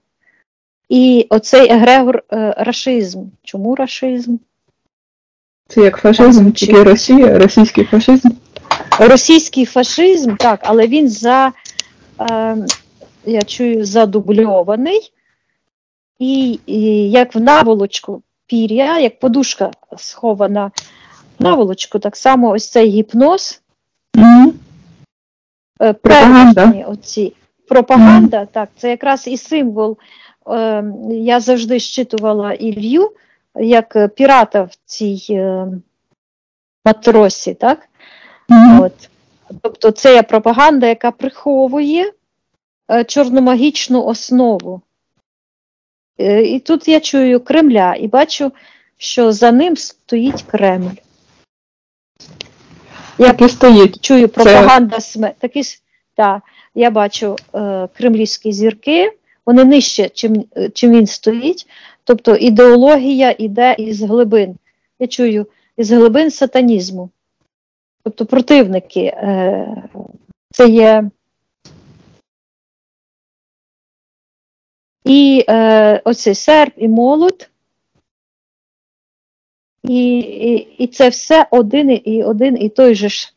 [SPEAKER 2] і оцей егрегор рашизм. Чому рашизм?
[SPEAKER 1] Це як фашизм, тільки Росія, російський фашизм.
[SPEAKER 2] Російський фашизм, так, але він я чую, задубльований, і як в наволочку пір'я, як подушка схована в наволочку, так само ось цей гіпноз,
[SPEAKER 1] пропаганда.
[SPEAKER 2] Оці. Пропаганда, так, це якраз і символ. Я завжди щитувала Ілью як пірата в цій матросі, так? От. Тобто це є пропаганда, яка приховує чорномагічну основу. І тут я чую Кремля і бачу, що за ним стоїть Кремль. Я
[SPEAKER 1] стоїть.
[SPEAKER 2] Чую пропаганда смерті. Я бачу кремлівські зірки, вони нижче, чим він стоїть. Тобто ідеологія йде із глибин. Я чую, із глибин сатанізму. Тобто противники. Це є і оцей серп, і молот. І це все один і той же ж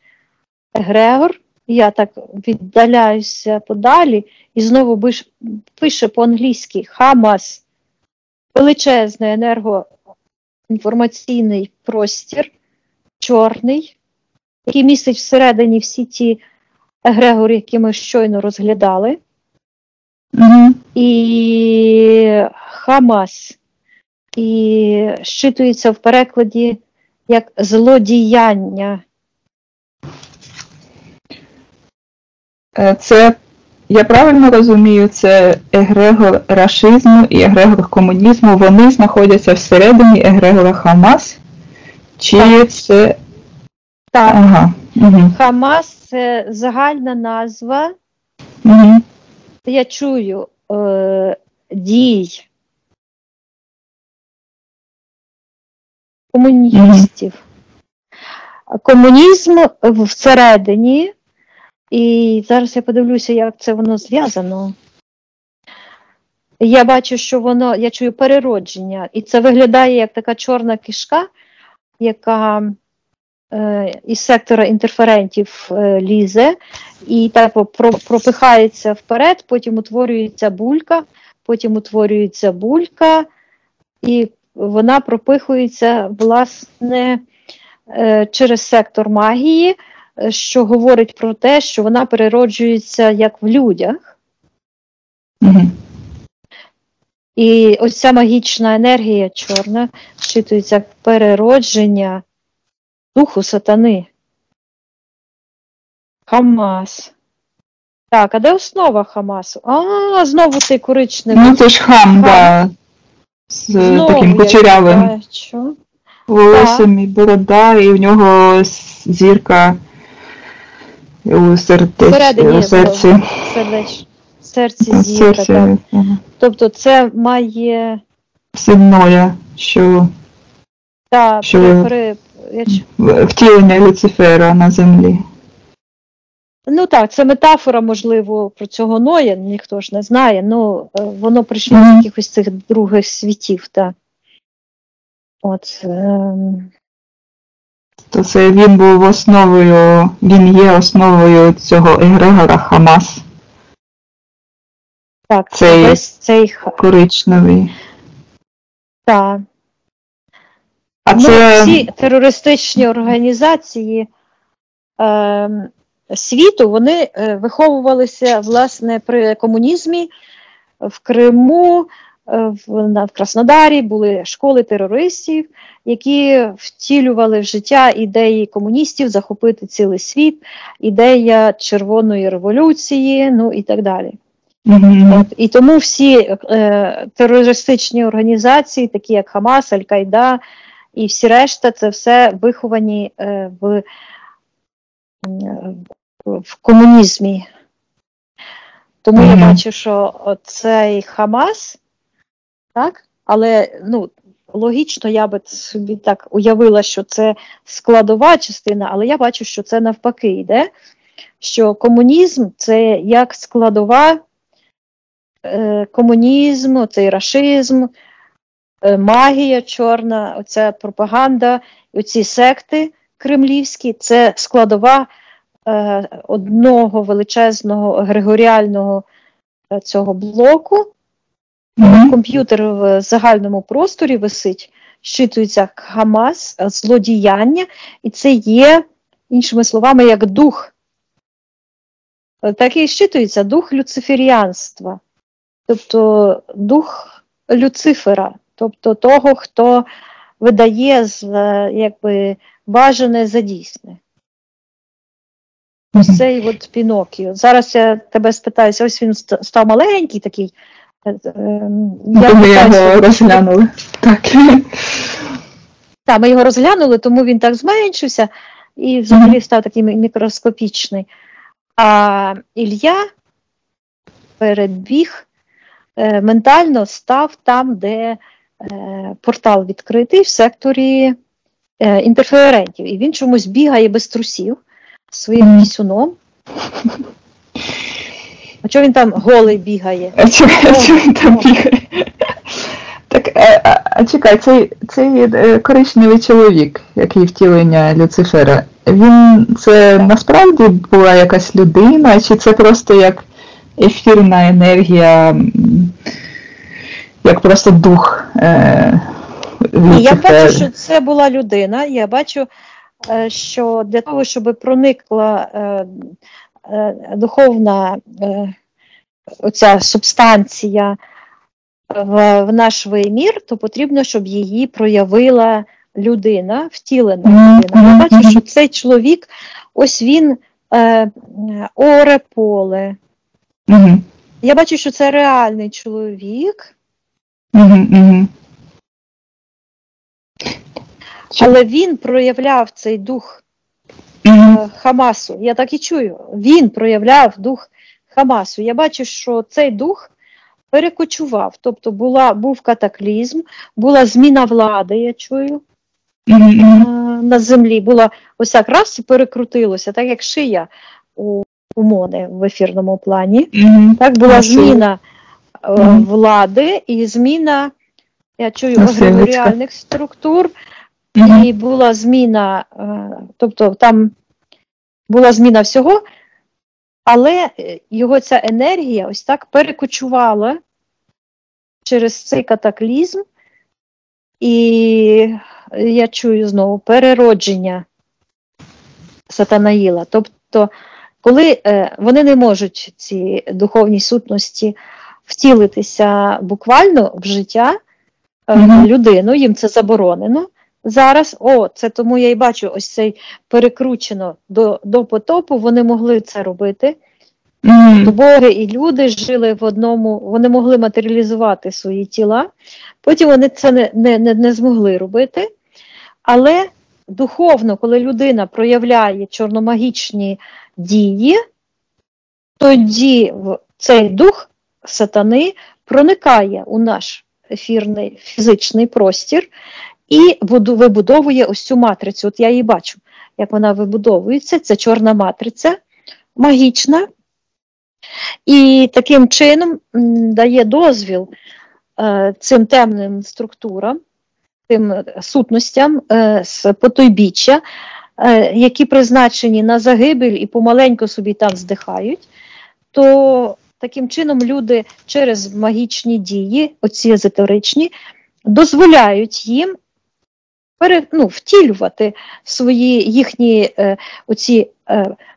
[SPEAKER 2] егрегор. Я так віддаляюся подалі і знову пише по-англійськи Хамас. Величезний енергоінформаційний простір, чорний, який містить всередині всі ті егрегори, які ми щойно розглядали. І Хамас. І щитується в перекладі як злодіяння.
[SPEAKER 1] Це, я правильно розумію, це егрегор рашизму і егрегор комунізму, вони знаходяться всередині егрегора Хамас? Чи
[SPEAKER 2] так.
[SPEAKER 1] Це...
[SPEAKER 2] Так.
[SPEAKER 1] Ага.
[SPEAKER 2] Хамас – це загальна назва. Я чую дій комуністів. Комунізм всередині. І зараз я подивлюся, як це воно зв'язано. Я бачу, що я чую переродження. І це виглядає як така чорна кишка, яка із сектора інтерферентів лізе, і так пропихається вперед, потім утворюється булька, і вона пропихується, власне, через сектор магії, що говорить про те, що вона перероджується як в людях. І ось ця магічна енергія чорна вчитується як переродження духу сатани. Хамас. Так, а де основа Хамасу? Знову цей коричневий.
[SPEAKER 1] Ну це ж хам, да. З таким кучерявим волоссям і борода, і в нього зірка у серці.
[SPEAKER 2] Серці зірка, так. Тобто це має...
[SPEAKER 1] Сильноя, що втілення Люцифера на землі.
[SPEAKER 2] Ну так, це метафора, можливо, про цього Ноя, ніхто ж не знає, але воно прийшло з якихось цих других світів, так. От.
[SPEAKER 1] То це він був основою, він є основою цього егрегора Хамас.
[SPEAKER 2] Так, це весь цей
[SPEAKER 1] коричневий.
[SPEAKER 2] Так. Всі терористичні організації світу, вони виховувалися, власне, при комунізмі в Криму, в Краснодарі були школи терористів, які втілювали в життя ідеї комуністів захопити цілий світ, ідея Червоної революції, ну і так далі. І тому всі терористичні організації, такі як Хамас, Аль-Каїда і всі решта, це все виховані в комунізмі. Тому я бачу, що цей Хамас, так, але логічно я би собі так уявила, що це складова частина, але я бачу, що це навпаки йде, що комунізм – це як складова, комунізм, цей рашизм, магія чорна, оця пропаганда, оці секти кремлівські – це складова одного величезного егрегоріального цього блоку. Комп'ютер в загальному просторі висить, щитується Хамас, злодіяння, і це є, іншими словами, як дух. Так і щитується дух люциферіанства, тобто дух Люцифера, тобто того, хто видає якби бажане за дійсне. Ось цей от Пінокіо. Зараз я тебе спитаюся, ось він став маленький такий.
[SPEAKER 1] Ми його розглянули.
[SPEAKER 2] Так, ми його розглянули, тому він так зменшився і взагалі став такий мікроскопічний. А Ілля перебіг, ментально став там, де портал відкритий в секторі інтерферентів. І він чомусь бігає без трусів своїм пісюном. А чого він там голий бігає?
[SPEAKER 1] А чого він там бігає? Так, чекай, цей коричневий чоловік, який втілення Люцифера, це насправді була якась людина, чи це просто як ефірна енергія, як просто дух Люцифера?
[SPEAKER 2] Я бачу, що це була людина, я бачу, що для того, щоб проникла духовна оця субстанція в наш вимір, то потрібно, щоб її проявила людина, втілена людина. Я бачу, що цей чоловік, ось він оре поле. Я бачу, що це реальний чоловік. Але він проявляв цей дух Хамасу. Я так і чую. Він проявляв дух Хамасу. Я бачу, що цей дух перекочував. Тобто був катаклізм, була зміна влади, я чую, на землі. Була ось так раз і перекрутилося, так як шия у Мони в ефірному плані. Так, була зміна влади і зміна, я чую, егрегоріальних структур. І була зміна, тобто там була зміна всього, але його ця енергія ось так перекочувала через цей катаклізм, і я чую знову переродження Сатанаїла. Тобто, коли вони не можуть, ці духовні сутності, втілитися буквально в життя людину, їм це заборонено. Зараз, це тому я і бачу ось цей перекручено до потопу, вони могли це робити. Боги і люди жили в одному, вони могли матеріалізувати свої тіла, потім вони це не змогли робити. Але духовно, коли людина проявляє чорномагічні дії, тоді цей дух сатани проникає у наш ефірний фізичний простір і вибудовує ось цю матрицю. От я її бачу, як вона вибудовується. Це чорна матриця, магічна. І таким чином дає дозвіл цим темним структурам, тим сутностям з потойбіччя, які призначені на загибель і помаленьку собі там здихають, то таким чином люди через магічні дії, оці езотеричні, дозволяють їм втілювати їхні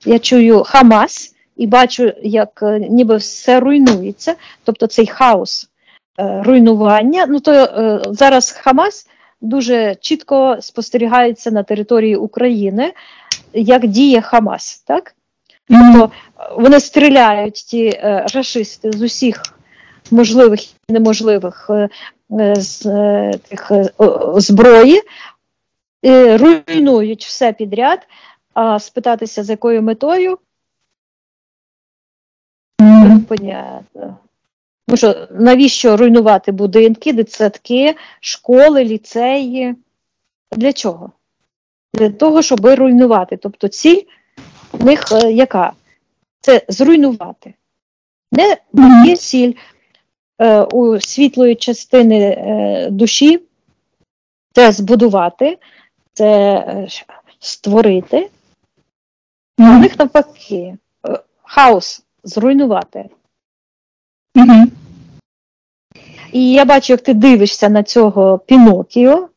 [SPEAKER 2] я чую Хамас і бачу, як ніби все руйнується, тобто цей хаос руйнування. Зараз Хамас дуже чітко спостерігається на території України, як діє Хамас, так? Тобто вони стріляють, ті рашисти, з усіх можливих і неможливих зброї, руйнують все підряд, а спитатися, з якою метою, понятно. Тому що навіщо руйнувати будинки, дитсадки, школи, ліцеї? Для чого? Для того, щоб руйнувати. Тобто ціль в них яка? Це зруйнувати. Не є ціль у світлої частини душі, це збудувати, це створити. А в них навпаки, хаос зруйнувати. І я бачу, як ти дивишся на цього Пінокіо,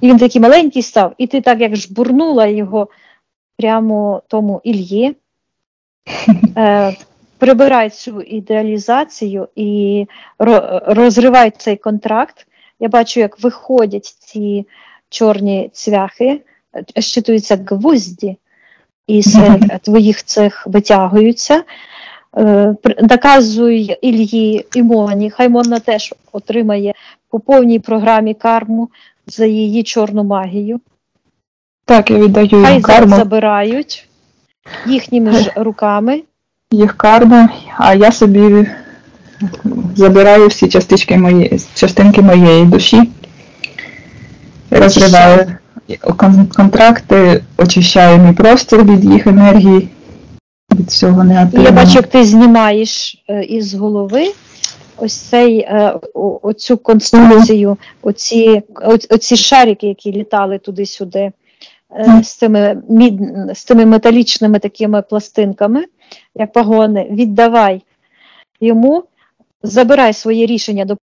[SPEAKER 2] і він такий маленький став, і ти так як жбурнула його прямо тому Ільї. Прибирай цю ідеалізацію і розривай цей контракт. Я бачу, як виходять ці чорні цвяхи, щитуються гвозді, і з твоїх цих витягуються. Наказуй Ільї і Моні, хай Мона теж отримає по повній програмі карму за її чорну магію.
[SPEAKER 1] Так, я віддаю їм карму.
[SPEAKER 2] Хай забирають їхніми ж руками.
[SPEAKER 1] Їх карму, а я собі забираю всі частинки моєї душі, розриваю контракти, очищаю мій простір від їх енергії, від всього негативного.
[SPEAKER 2] Я бачу, як ти знімаєш із голови оцю конструкцію, оці шарики, які літали туди-сюди, з тими металічними такими пластинками, як пагони, віддавай йому, забирай своє рішення до